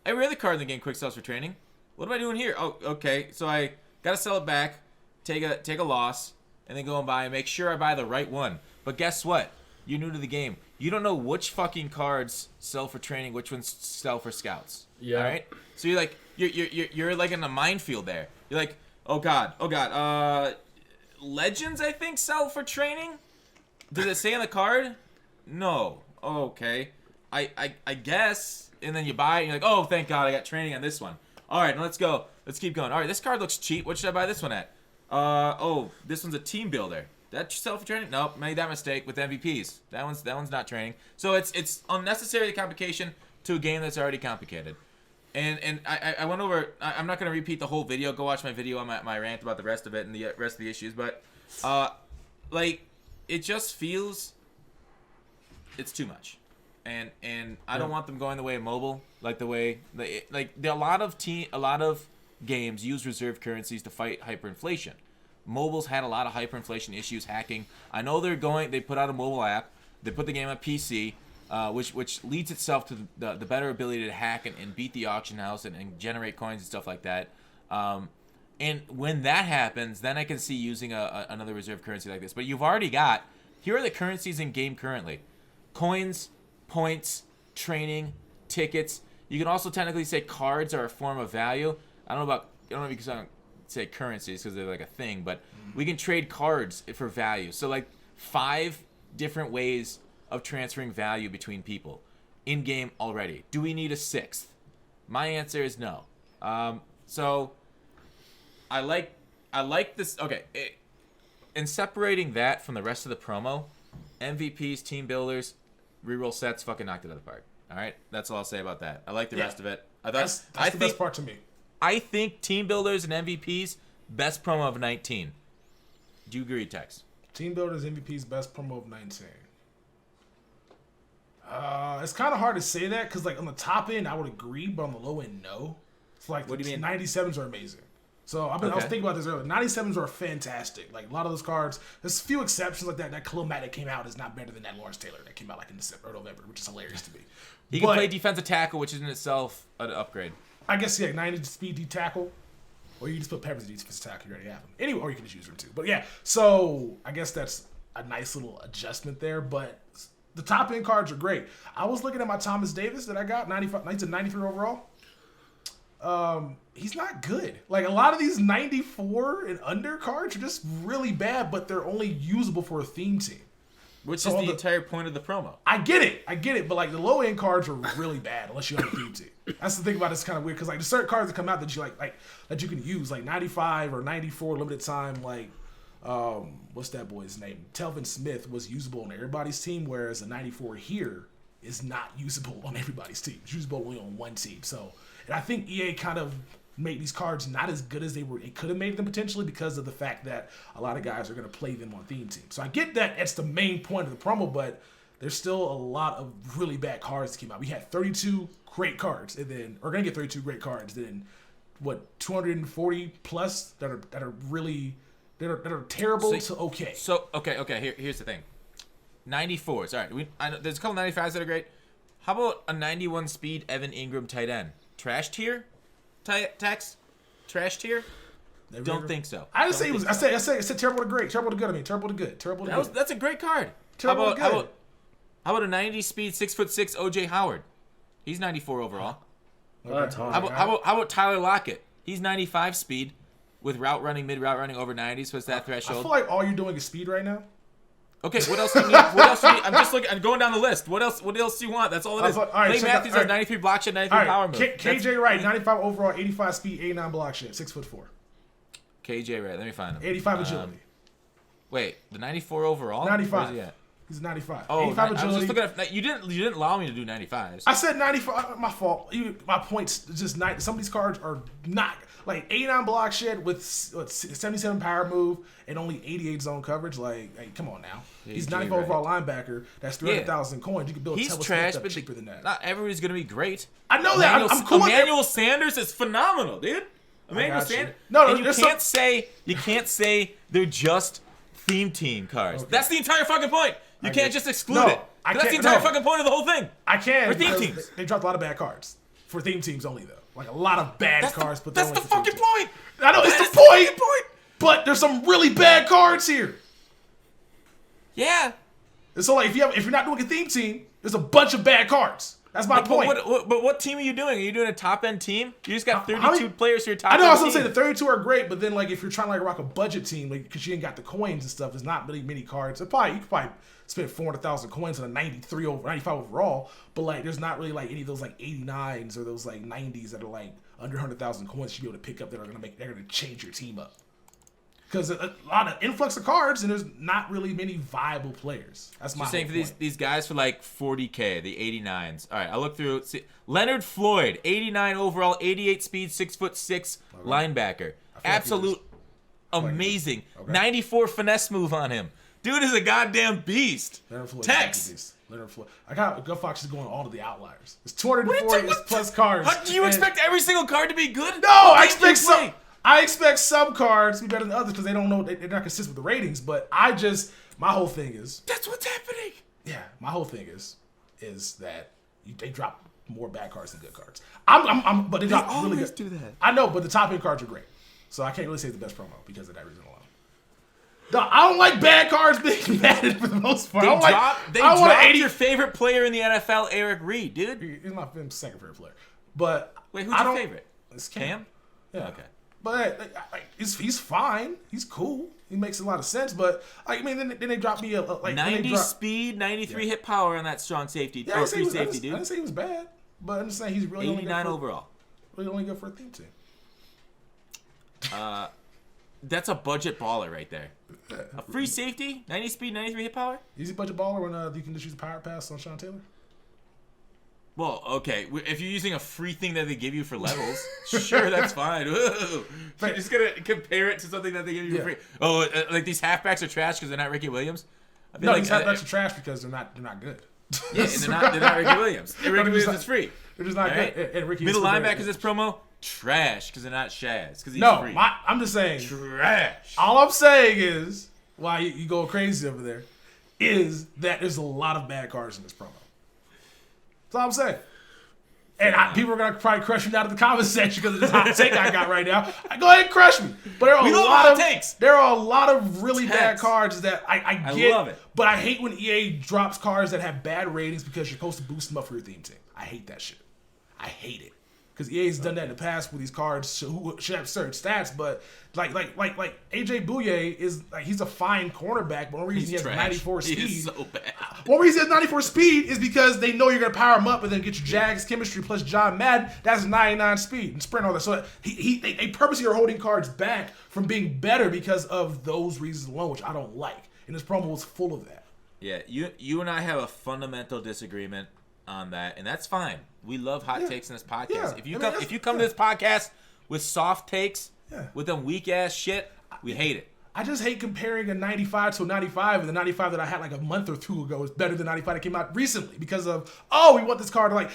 Every other card in the game quick sells for training. What am I doing here? Oh, okay, so I got to sell it back, take a loss, and then go and buy and make sure I buy the right one. But guess what? You're new to the game. You don't know which fucking cards sell for training, which ones sell for scouts. Yeah. All right? So you're like, you're like in a minefield there. You're like, oh god. Legends, I think, sell for training? Does it say on the card? No. Oh, okay. I guess. And then you buy it, and you're like, oh, thank God, I got training on this one. All right, now let's go. Let's keep going. All right, this card looks cheap. What should I buy this one at? This one's a team builder. That sell for training? Nope, made that mistake with MVPs. That one's not training. So it's unnecessary complication to a game that's already complicated. And I went over. I'm not going to repeat the whole video. Go watch my video on my rant about the rest of it and the rest of the issues. But it just feels it's too much, and I don't want them going the way of mobile, like the way a lot of games use reserve currencies to fight hyperinflation. Mobile's had a lot of hyperinflation issues, hacking. I know they put out a mobile app. They put the game on PC. Which leads itself to the better ability to hack and beat the auction house and generate coins and stuff like that. And when that happens, then I can see using another reserve currency like this. But you've already got, here are the currencies in game currently. Coins, points, training, tickets. You can also technically say cards are a form of value. I don't know if you can say currencies because they're like a thing, but we can trade cards for value. So like 5 different ways of transferring value between people in game already. Do we need a 6th? My answer is no. So I like this. Okay, in separating that from the rest of the promo MVPs, team builders, reroll sets, fucking knocked it out of the park. All right, that's all I'll say about that. I like the rest of it. That's the best part to me. I think team builders and MVPs, best promo of 19. Do you agree, Tex? Team builders, MVPs, best promo of 19. It's kind of hard to say that because, like, on the top end, I would agree, but on the low end, no. It's like, what do you mean? 97s are amazing. So I was thinking about this earlier. 97s are fantastic. Like, a lot of those cards, there's a few exceptions like that. That Khalil Mack that came out is not better than that Lawrence Taylor that came out like in December or November, which is hilarious to me. He can play defensive tackle, which is in itself an upgrade. I guess, yeah, 90 speed D tackle. Or you just put Peppers in defensive tackle, you already have him. Anyway, or you can just use them too. But yeah, so I guess that's a nice little adjustment there. But the top end cards are great. I was looking at my Thomas Davis that I got, 93 overall. He's not good. Like, a lot of these 94 and under cards are just really bad, but they're only usable for a theme team. Which is the entire point of the promo. I get it, but like the low end cards are really bad unless you have a theme team. That's the thing about it's kind of weird because like there's certain cards that come out that you like that you can use, like 95 or 94 limited time, like what's that boy's name? Telvin Smith was usable on everybody's team, whereas a 94 here is not usable on everybody's team. It's usable only on one team. So, and I think EA kind of made these cards not as good as they could have made them potentially because of the fact that a lot of guys are going to play them on theme teams. So I get that it's the main point of the promo, but there's still a lot of really bad cards that came out. We had 32 great cards, and then we're going to get 32 great cards. Then what, 240 plus that are really that are terrible to okay. So okay. Here's the thing. 94s. All right. I know there's a couple 95s that are great. How about a 91 speed Evan Ingram tight end? Trash tier? Tex? Trash tier? Don't think so. I didn't say it was. I said terrible to great. Terrible to good. I mean terrible to good. Terrible to good. That's a great card. Terrible to good. How about a 90 speed 6'6" OJ Howard? He's 94 overall. Okay. That's hard. How about Tyler Lockett? He's 95 speed with route running, mid route running over 90s. What's that threshold? I feel like all you're doing is speed right now. Okay, what else do you need? I'm just looking. I'm going down the list. What else do you want? That's all it is. All right, Clay Matthews has 93 block shot, 93 power move. KJ Wright, 95 overall, 85 speed, 89 block shot, 6'4". KJ Wright, let me find him. 85 agility. Wait, the 94 overall? 95. Where's he at? He's 95. Oh, 85 agility. I was just looking at. You didn't allow me to do 95s. I said 95. My fault. My points just not. Some of these cards are not like 89 block shed with 77 power move and only 88 zone coverage. Like, hey, come on now. He's 94 overall linebacker. That's 300,000 coins. You can build. He's trash, but cheaper than that. Not everybody's gonna be great. I know that. I'm cool. Emmanuel Sanders is phenomenal, dude. Emmanuel Sanders. No, and you can't say they're just theme team cards. Okay. That's the entire fucking point. You can't just exclude it. That's the entire fucking point of the whole thing. I can. For theme teams. They dropped a lot of bad cards. For theme teams only, though. Like, a lot of bad cards. But that's the fucking point. I know, it's the point. But there's some really bad cards here. Yeah. And so, like, if you're not doing a theme team, there's a bunch of bad cards. That's my point. But what team are you doing? Are you doing a top-end team? You just got 32 players for your top-end team. I know, I was going to say the 32 are great, but then, like, if you're trying to, like, rock a budget team, like, because you ain't got the coins and stuff, there's not really many cards. You could probably spend 400,000 coins on a 95 overall, but, like, there's not really, like, any of those, like, 89s or those, like, 90s that are, like, under 100,000 coins you be able to pick up that are they're going to change your team up. Because a lot of influx of cards, and there's not really many viable players. That's my saying point. For these guys for like 40K, the 89s. All right, I'll look through. See, Leonard Floyd, 89 overall, 88 speed, 6'6" linebacker. Absolute amazing. 94 finesse move on him. Dude is a goddamn beast. Tex. Leonard Floyd. I got Gun Fox is going all to the outliers. It's 240 plus cards. Do you expect every single card to be good? No, I expect some. I expect some cards to be better than others because they don't know they're not consistent with the ratings. But my whole thing is that's what's happening. Yeah, my whole thing is that they drop more bad cards than good cards. But they drop really good. Do that. I know, but the top end cards are great, so I can't really say it's the best promo because of that reason alone. No, I don't like bad cards being Madden for the most part. They dropped your favorite player in the NFL, Eric Reed, dude. He's my second favorite player. But wait, who's your favorite? It's Cam. Yeah. Okay. But he's fine. He's cool. He makes a lot of sense. But I mean, then they dropped me 90 speed, 93 hit power on that strong safety. Yeah, free safety, dude. I didn't say he was bad, but I'm just saying he's really 89 overall. Really only good for a theme team. That's a budget baller right there. A free safety, 90 speed, 93 hit power. Easy budget baller when you can just use a power pass on Sean Taylor. Well, okay. If you're using a free thing that they give you for levels, sure, that's fine. Whoa. You're just gonna compare it to something that they give you for free. Oh, like these halfbacks are trash because they're not Ricky Williams. I feel No, like, these halfbacks are trash because they're not good. Yeah, and they're not Ricky Williams. And Ricky Williams is free. They're just not right? good. And Ricky Middle linebackers this promo trash because they're not Shaz because he's free. I'm just saying Trash. All I'm saying is why you go crazy over there is that there's a lot of bad cards in this promo. That's all I'm saying. And people are gonna probably crush me down in the comment section because of this hot take I got right now. Go ahead and crush me. But there are a lot of takes. There are a lot of really bad cards that I get. I love it. But I hate when EA drops cards that have bad ratings because you're supposed to boost them up for your theme team. I hate that shit. I hate it. Because EA's done that in the past with these cards who should have certain stats, but like AJ Bouye is like he's a fine cornerback, but one reason he has 94 speed. He's so bad. One reason he has 94 speed is because they know you're gonna power him up and then get your Jags chemistry plus John Madden. That's 99 speed and sprint all that. So they purposely are holding cards back from being better because of those reasons alone, which I don't like. And this promo was full of that. Yeah, you and I have a fundamental disagreement on that, and that's fine. We love hot takes in this podcast. Yeah. If you come to this podcast with soft takes, with them weak ass shit, we hate it. I just hate comparing a 95 to a 95, and the 95 that I had like a month or two ago is better than 95 that came out recently because of we want this card like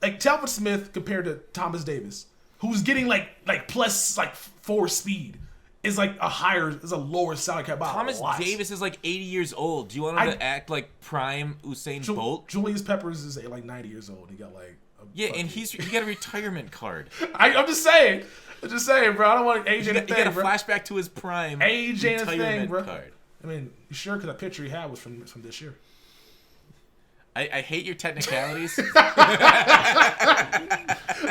Telvin Smith compared to Thomas Davis, who's getting like plus 4 speed. Is like a lower salary cap. Thomas Davis is like 80 years old. Do you want him to act like prime Usain Bolt? Julius Peppers is like 90 years old. He got like and he got a retirement card. I'm just saying, bro. I don't want AJ to think, He got a bro. flashback to his prime AJ retirement bro. card. I mean, you sure? Because that picture he had was from this year. I hate your technicalities.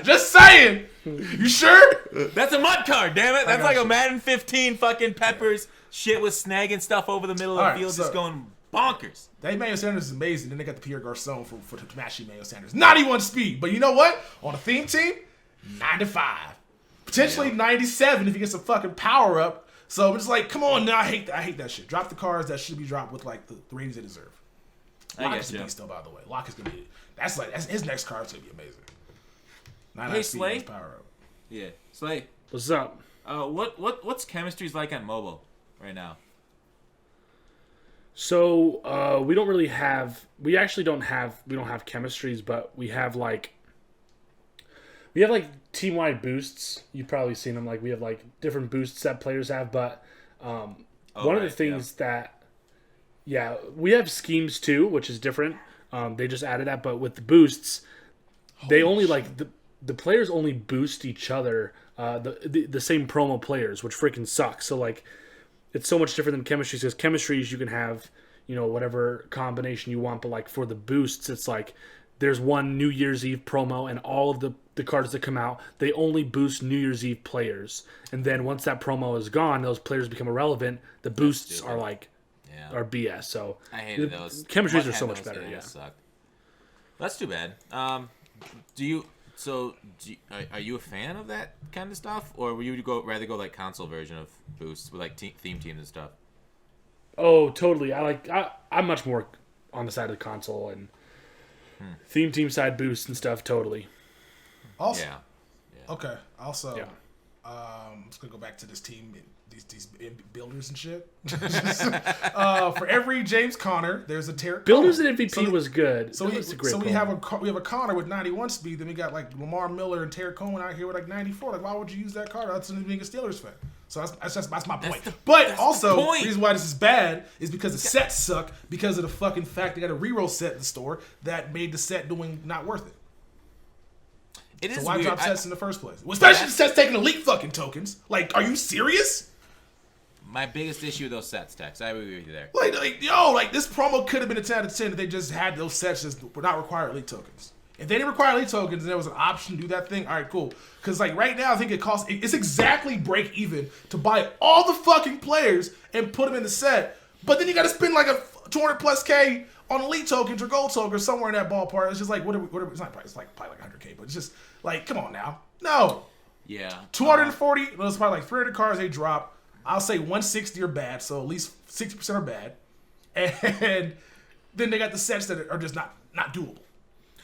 Just saying. You sure? That's a mud card, damn it. That's like a Madden 15 fucking Peppers shit with snagging stuff over the middle of the field, just going bonkers. That Emmanuel Sanders is amazing. Then they got the Pierre Garçon for to match Emmanuel Sanders. 91 speed. But you know what? On a theme team, 95. Potentially 97 if he gets a fucking power up. So it's like, come on now. I hate that shit. Drop the cards that should be dropped with like the ratings they deserve. Lock is a beast, though, by the way. Lock is gonna be that's his next card's gonna be amazing. Hey, Slay. Power up. Yeah, Slay. What's up? What's chemistry's like on mobile right now? So we don't have chemistries, but we have like team wide boosts. You've probably seen them. Like we have like different boosts that players have, but one of the things that we have schemes too, which is different. They just added that, but with the boosts, they only the players only boost each other, the same promo players, which freaking sucks. So like, it's so much different than chemistries because chemistries you can have, whatever combination you want, but like for the boosts, it's like there's one New Year's Eve promo and all of the cards that come out, they only boost New Year's Eve players. And then once that promo is gone, those players become irrelevant. The boosts are like, are BS. So I hated those. Chemistries are so much better. Yeah, suck. That's too bad. Are you a fan of that kind of stuff, or would you rather go like console version of boosts with like theme teams and stuff? Oh, totally. I'm much more on the side of the console and theme team side boosts and stuff. Totally. Also, okay. Also, I'm just gonna go back to this team. These builders and shit. For every James Conner, there's a Tarek Builders Cohen. and MVP was good. So we have a Conner with 91 speed. Then we got like Lamar Miller and Tarek Cohen out here with like 94. Like, why would you use that card? That's being a Steelers fan. So that's my point. But also, the reason why this is bad is because the sets suck because of the fucking fact they got a reroll set in the store that made the set not worth it. So why drop sets in the first place? Well, especially the sets taking elite fucking tokens. Like, are you serious? My biggest issue with those sets, Tex. I agree with you there. Like this promo could have been a 10 out of 10 if they just had those sets that were not required elite tokens. If they didn't require elite tokens and there was an option to do that thing, all right, cool. Because like right now, I think it's exactly break even to buy all the fucking players and put them in the set. But then you got to spend like a 200 plus K on elite tokens or gold tokens or somewhere in that ballpark. It's just like it's not it's like probably like 100K, but it's just like, come on now, no. Yeah. 240. Well, it's probably like 300 cards they drop. I'll say 160 are bad, so at least 60% are bad. And then they got the sets that are just not doable.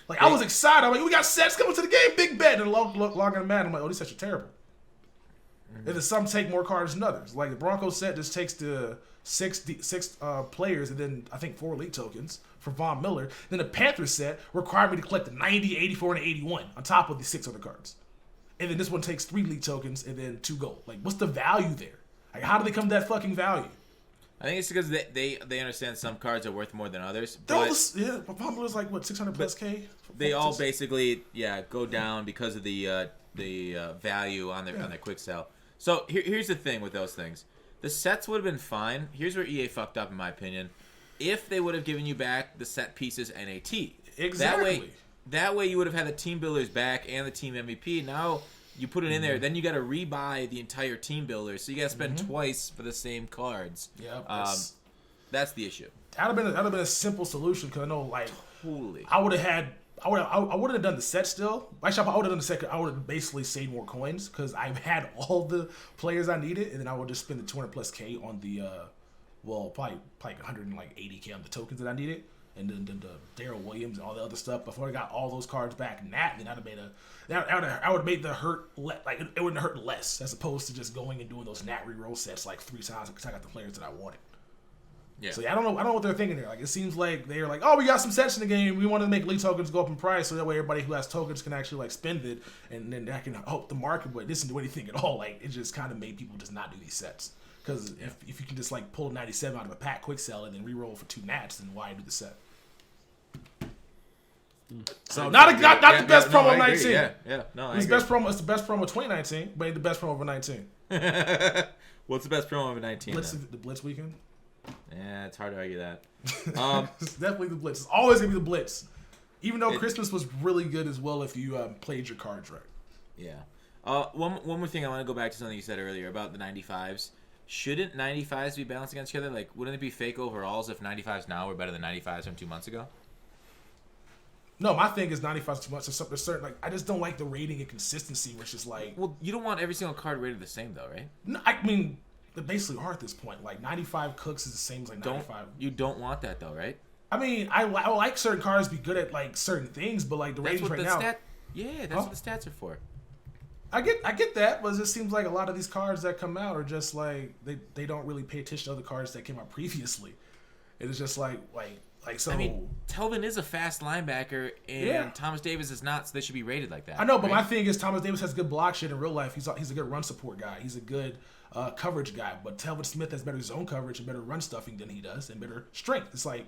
Like, I was excited. I'm like, we got sets coming to the game, big bet. And log in Madden, I'm like, oh, these sets are terrible. And then some take more cards than others. Like, the Broncos set just takes the six players and then, I think, 4 elite tokens for Von Miller. Then the Panthers set required me to collect the 90, 84, and 81 on top of the 6 other cards. And then this one takes 3 elite tokens and then 2 gold. Like, what's the value there? Like, how do they come to that fucking value? I think it's because they understand some cards are worth more than others. But Von Miller's like, what, 600 plus K? They all basically, go down because of the value on their quick sell. So here's the thing with those things. The sets would have been fine. Here's where EA fucked up, in my opinion. If they would have given you back the set pieces NAT. Exactly. That way you would have had the team builders back and the team MVP. Now you put it in there, then you got to rebuy the entire team builder. So you got to spend twice for the same cards. Yeah. That's the issue. That'd have been a simple solution because I know, like, Totally. I wouldn't have done the set still. Actually, I would have done the set. I would have basically saved more coins because I had all the players I needed, and then I would just spend the 200 plus K on the, probably 180 K on the tokens that I needed, and then the Darryl Williams and all the other stuff. Before I got all those cards back, then I would have made the hurt it wouldn't hurt less as opposed to just going and doing those Nat reroll sets like 3 times because I got the players that I wanted. Yeah. So I don't know what they're thinking there. Like, it seems like they're like, oh, we got some sets in the game. We want to make elite tokens go up in price, so that way everybody who has tokens can actually like spend it, and then that can help the market. But it doesn't do anything at all. Like, it just kind of made people just not do these sets. Because if you can just like pull 97 out of a pack quick sell and then reroll for 2 nats, then why do the set? So not the best promo of 19. It's the best promo. It's the best promo of 2019, but the best promo of 19. What's the best promo of 19? The Blitz weekend. Yeah, it's hard to argue that. It's definitely the Blitz. It's always gonna be the Blitz, even though Christmas was really good as well if you played your cards right. Yeah. One more thing, I want to go back to something you said earlier about the 95s. Shouldn't 95s be balanced against each other? Like, wouldn't it be fake overalls if 95s now were better than 95s from 2 months ago? No, my thing is 95 is too much. There's certain, like, I just don't like the rating and consistency, which is like. Well, you don't want every single card rated the same, though, right? No, I mean, they basically are at this point. Like, 95 cooks is the same as like 95. You don't want that, though, right? I mean, I like certain cards to be good at like certain things, but like the ratings right now. That's what the stats are for. I get that, but it just seems like a lot of these cards that come out are just like they don't really pay attention to other cards that came out previously. It is just like so. I mean, Telvin is a fast linebacker, and Thomas Davis is not, so they should be rated like that. I know, but my thing is Thomas Davis has good block shit in real life. He's a good run support guy. He's a good coverage guy. But Telvin Smith has better zone coverage and better run stuffing than he does, and better strength. It's like,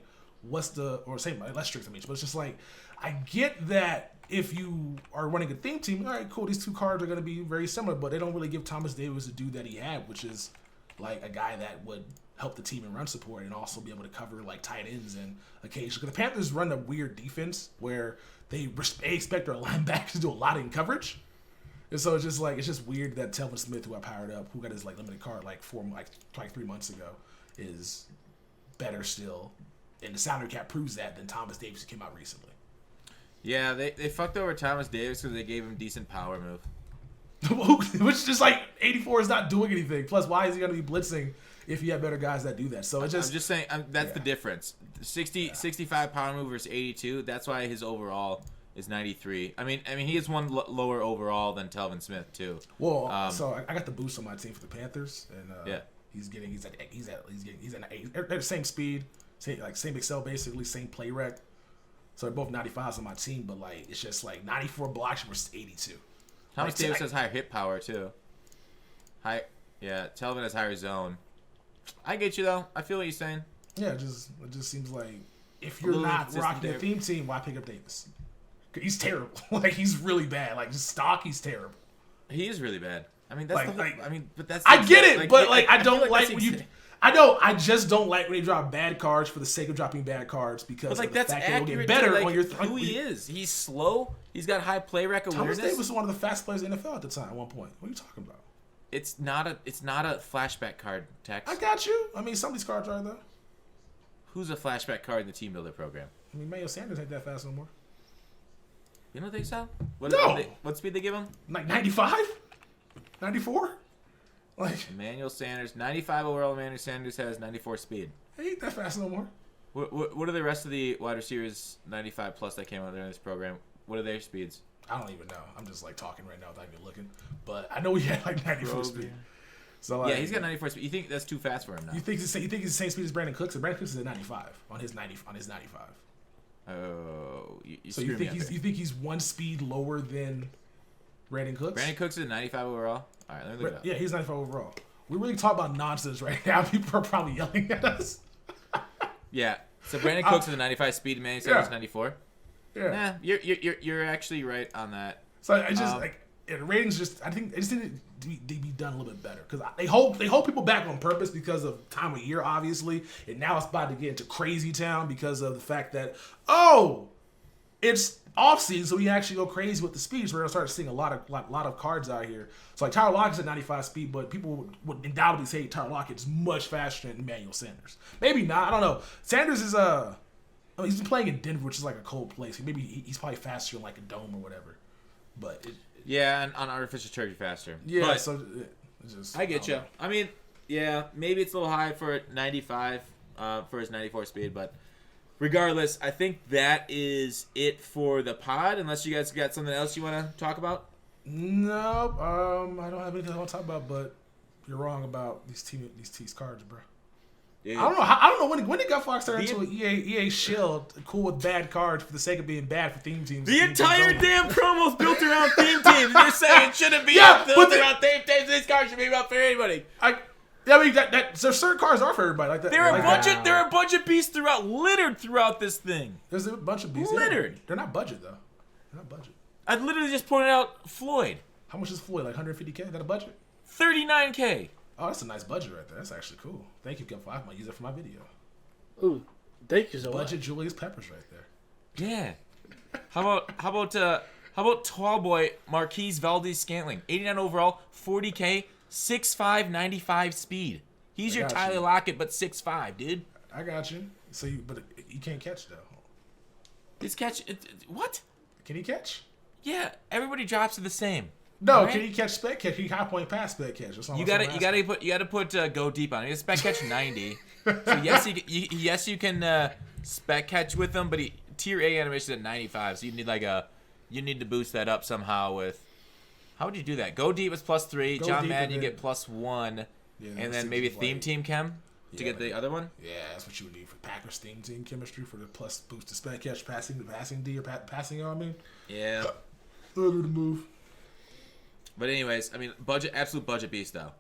less strength, but it's just like, I get that if you are running a theme team, all right, cool, these 2 cards are going to be very similar, but they don't really give Thomas Davis the dude that he had, which is like a guy that would help the team in run support and also be able to cover like tight ends and occasionally. Because the Panthers run a weird defense where they expect their linebackers to do a lot in coverage. And so it's just weird that Telvin Smith, who I powered up, who got his like limited card like 3 months ago, is better still. And the salary cap proves that than Thomas Davis, who came out recently. Yeah, they fucked over Thomas Davis because they gave him decent power move. Which just like 84 is not doing anything. Plus, why is he going to be blitzing if you have better guys that do that? So it's just. I'm just saying that's the difference. 65 power move versus 82. That's why his overall is 93. I mean he is one lower overall than Telvin Smith too. Well, so I got the boost on my team for the Panthers, and he's at the same speed, same excel basically, same play rec. So they're both 95s on my team, but like it's just like 94 blocks versus 82. Thomas Davis has higher hit power too. Telvin has higher zone. I get you though. I feel what you're saying. Yeah, it just seems like if you're not rocking a theme team, why pick up Davis? He's terrible. Like, he's really bad. Like, just stock, he's terrible. He is really bad. I mean, that's but that's. I get it, but like, I don't like when you. I know. I just don't like when they drop bad cards for the sake of dropping bad cards because like, of the that's fact that it'll get accurate better to, like, on your. Who he is? He's slow. He's got high play rec awareness. Thomas Davis was one of the fastest players in the NFL at the time. At one point, what are you talking about? It's not a flashback card, Tex. I got you. I mean, some of these cards are though. Who's a flashback card in the team builder program? I mean, Mayo Sanders ain't that fast no more. You don't think so? No. What speed they give him? Like 95? 94? Like Emmanuel Sanders, 95 overall. Emmanuel Sanders has 94 speed. he ain't that fast no more. What are the rest of the wide receivers 95 plus that came out there in this program? What are their speeds? I don't even know. I'm just like talking right now without even looking. But I know he had like 94 speed. So like, yeah, he's got 94 speed. You think that's too fast for him now? You think he's the same speed as Brandon Cooks? And Brandon Cooks is at 95 on his 95. Oh, you So you think he's one speed lower than Brandon Cooks? Brandon Cooks is 95 overall. All right, let me look it up. Yeah, he's 95 overall. We really talk about nonsense right now. People are probably yelling at us. Yeah. So Brandon Cooks is a 95 speed, Emmanuel Sanders 94. Yeah. Nah, you're actually right on that. So I just the ratings I just need to be done a little bit better because they hold people back on purpose because of time of year, obviously, and now it's about to get into crazy town because of the fact that it's off season, so we actually go crazy with the speeds. We're gonna start seeing a lot of cards out here. So like Tyler Lockett's at 95 speed, but people would undoubtedly say Tyler Lockett's much faster than Emmanuel Sanders. Maybe not. I don't know. Sanders is he's been playing in Denver, which is like a cold place. Maybe he's probably faster in like a dome or whatever. But and on artificial turf, you're faster. Yeah, but so I get you. I mean, yeah, maybe it's a little high for 95 for his 94 speed, but regardless, I think that is it for the pod. Unless you guys got something else you want to talk about. No, I don't have anything I want to talk about. But you're wrong about these cards, bro. Yeah. I don't know when did Gut Fox turn into an EA shield, cool with bad cards for the sake of being bad for theme teams. The entire damn promo's built around theme teams. You're saying it shouldn't be built around theme teams. These cards should be about for anybody. I mean so certain cards are for everybody. Like that. There are a bunch of beasts littered throughout this thing. There's a bunch of beasts littered. Yeah. They're not budget though. They're not budget. I literally just pointed out Floyd. How much is Floyd? Like 150K? Got a budget? 39K. Oh, that's a nice budget right there. That's actually cool. Thank you, Gut Fox. I might use it for my video. Ooh, thank you so much. Budget Julius Peppers right there. Yeah. How about tall boy Marquise Valdez-Scantling? 89 overall, 40K, 6'5", 95 speed. He's your Tyler Lockett, but 6'5", dude. I got you. So but you can't catch though. This catch, what? Can he catch? Yeah, everybody drops are the same. No, right? Can he catch spec catch? Can he high point pass spec catch? You gotta put go deep on it. He's spec catch 90. So yes, you can spec catch with him, but tier A animation at 95. So you need to boost that up somehow with. How would you do that? Go deep is +3. John Madden you get +1, and then maybe theme team chem to get the other one. Yeah, that's what you would need for Packers theme team chemistry for the plus boost to spec catch passing D or passing. I mean. Yeah. Early to move. But anyways, I mean, absolute budget beast though.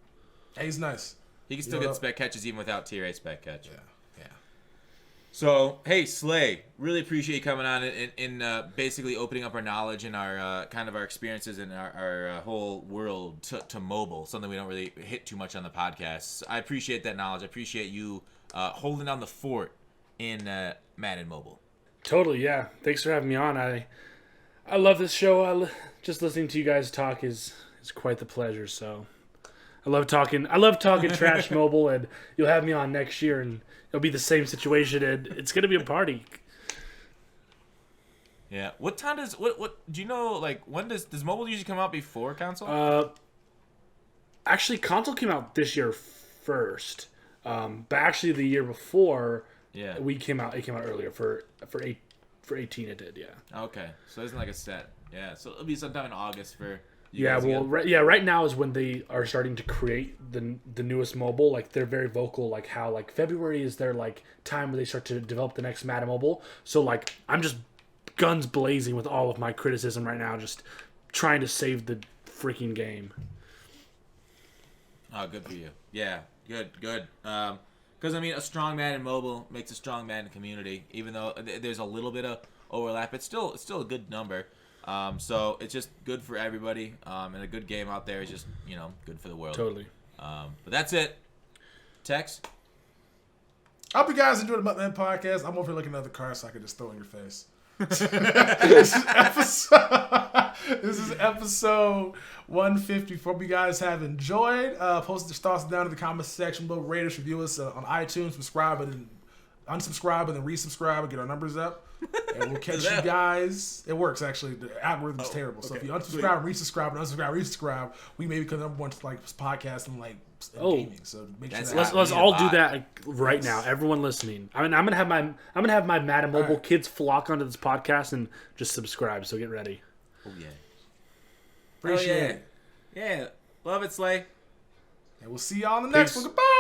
Hey, he's nice. He can still get spec catches even without tier A spec catch. Yeah. So, hey, Slay, really appreciate you coming on and basically opening up our knowledge and our kind of our experiences in our whole world to mobile, something we don't really hit too much on the podcast. I appreciate that knowledge. I appreciate you holding down the fort in Madden Mobile. Totally, yeah. Thanks for having me on. I love this show. Just listening to you guys talk is quite the pleasure. So I love talking trash mobile, and you'll have me on next year, and it'll be the same situation, and it's gonna be a party. Yeah. What time does what do you know? Like when does mobile usually come out before console? Actually, console came out this year first, but actually the year before, it came out earlier for 18. It did, yeah. Okay, so it's like a set. Yeah, so it'll be sometime in August for. Right now is when they are starting to create the newest mobile. Like they're very vocal, like how like February is their like time where they start to develop the next Madden Mobile. So like I'm just guns blazing with all of my criticism right now, just trying to save the freaking game. Oh, good for you. Yeah, good. Because I mean, a strong Madden Mobile makes a strong Madden community. Even though there's a little bit of overlap, it's still a good number. So it's just good for everybody, and a good game out there is just, good for the world. Totally. But that's it. Tex? I hope you guys enjoyed the MUTMen podcast. I'm over here looking at the car so I can just throw in your face. This is episode 150. Hope you guys have enjoyed. Post your thoughts down in the comment section below. Rate us, review us on iTunes, subscribe, and unsubscribe and then resubscribe and get our numbers up. And we'll catch you guys. It works, actually. The algorithm's terrible. So if you unsubscribe, resubscribe, and unsubscribe, resubscribe, we may become number one like podcast and like gaming. So make sure let's all do that right now. Everyone listening. I mean, I'm gonna have my Madden Mobile kids flock onto this podcast and just subscribe. So get ready. Oh yeah. Appreciate it. Yeah. Love it, Slay. And we'll see y'all in the next one. Goodbye.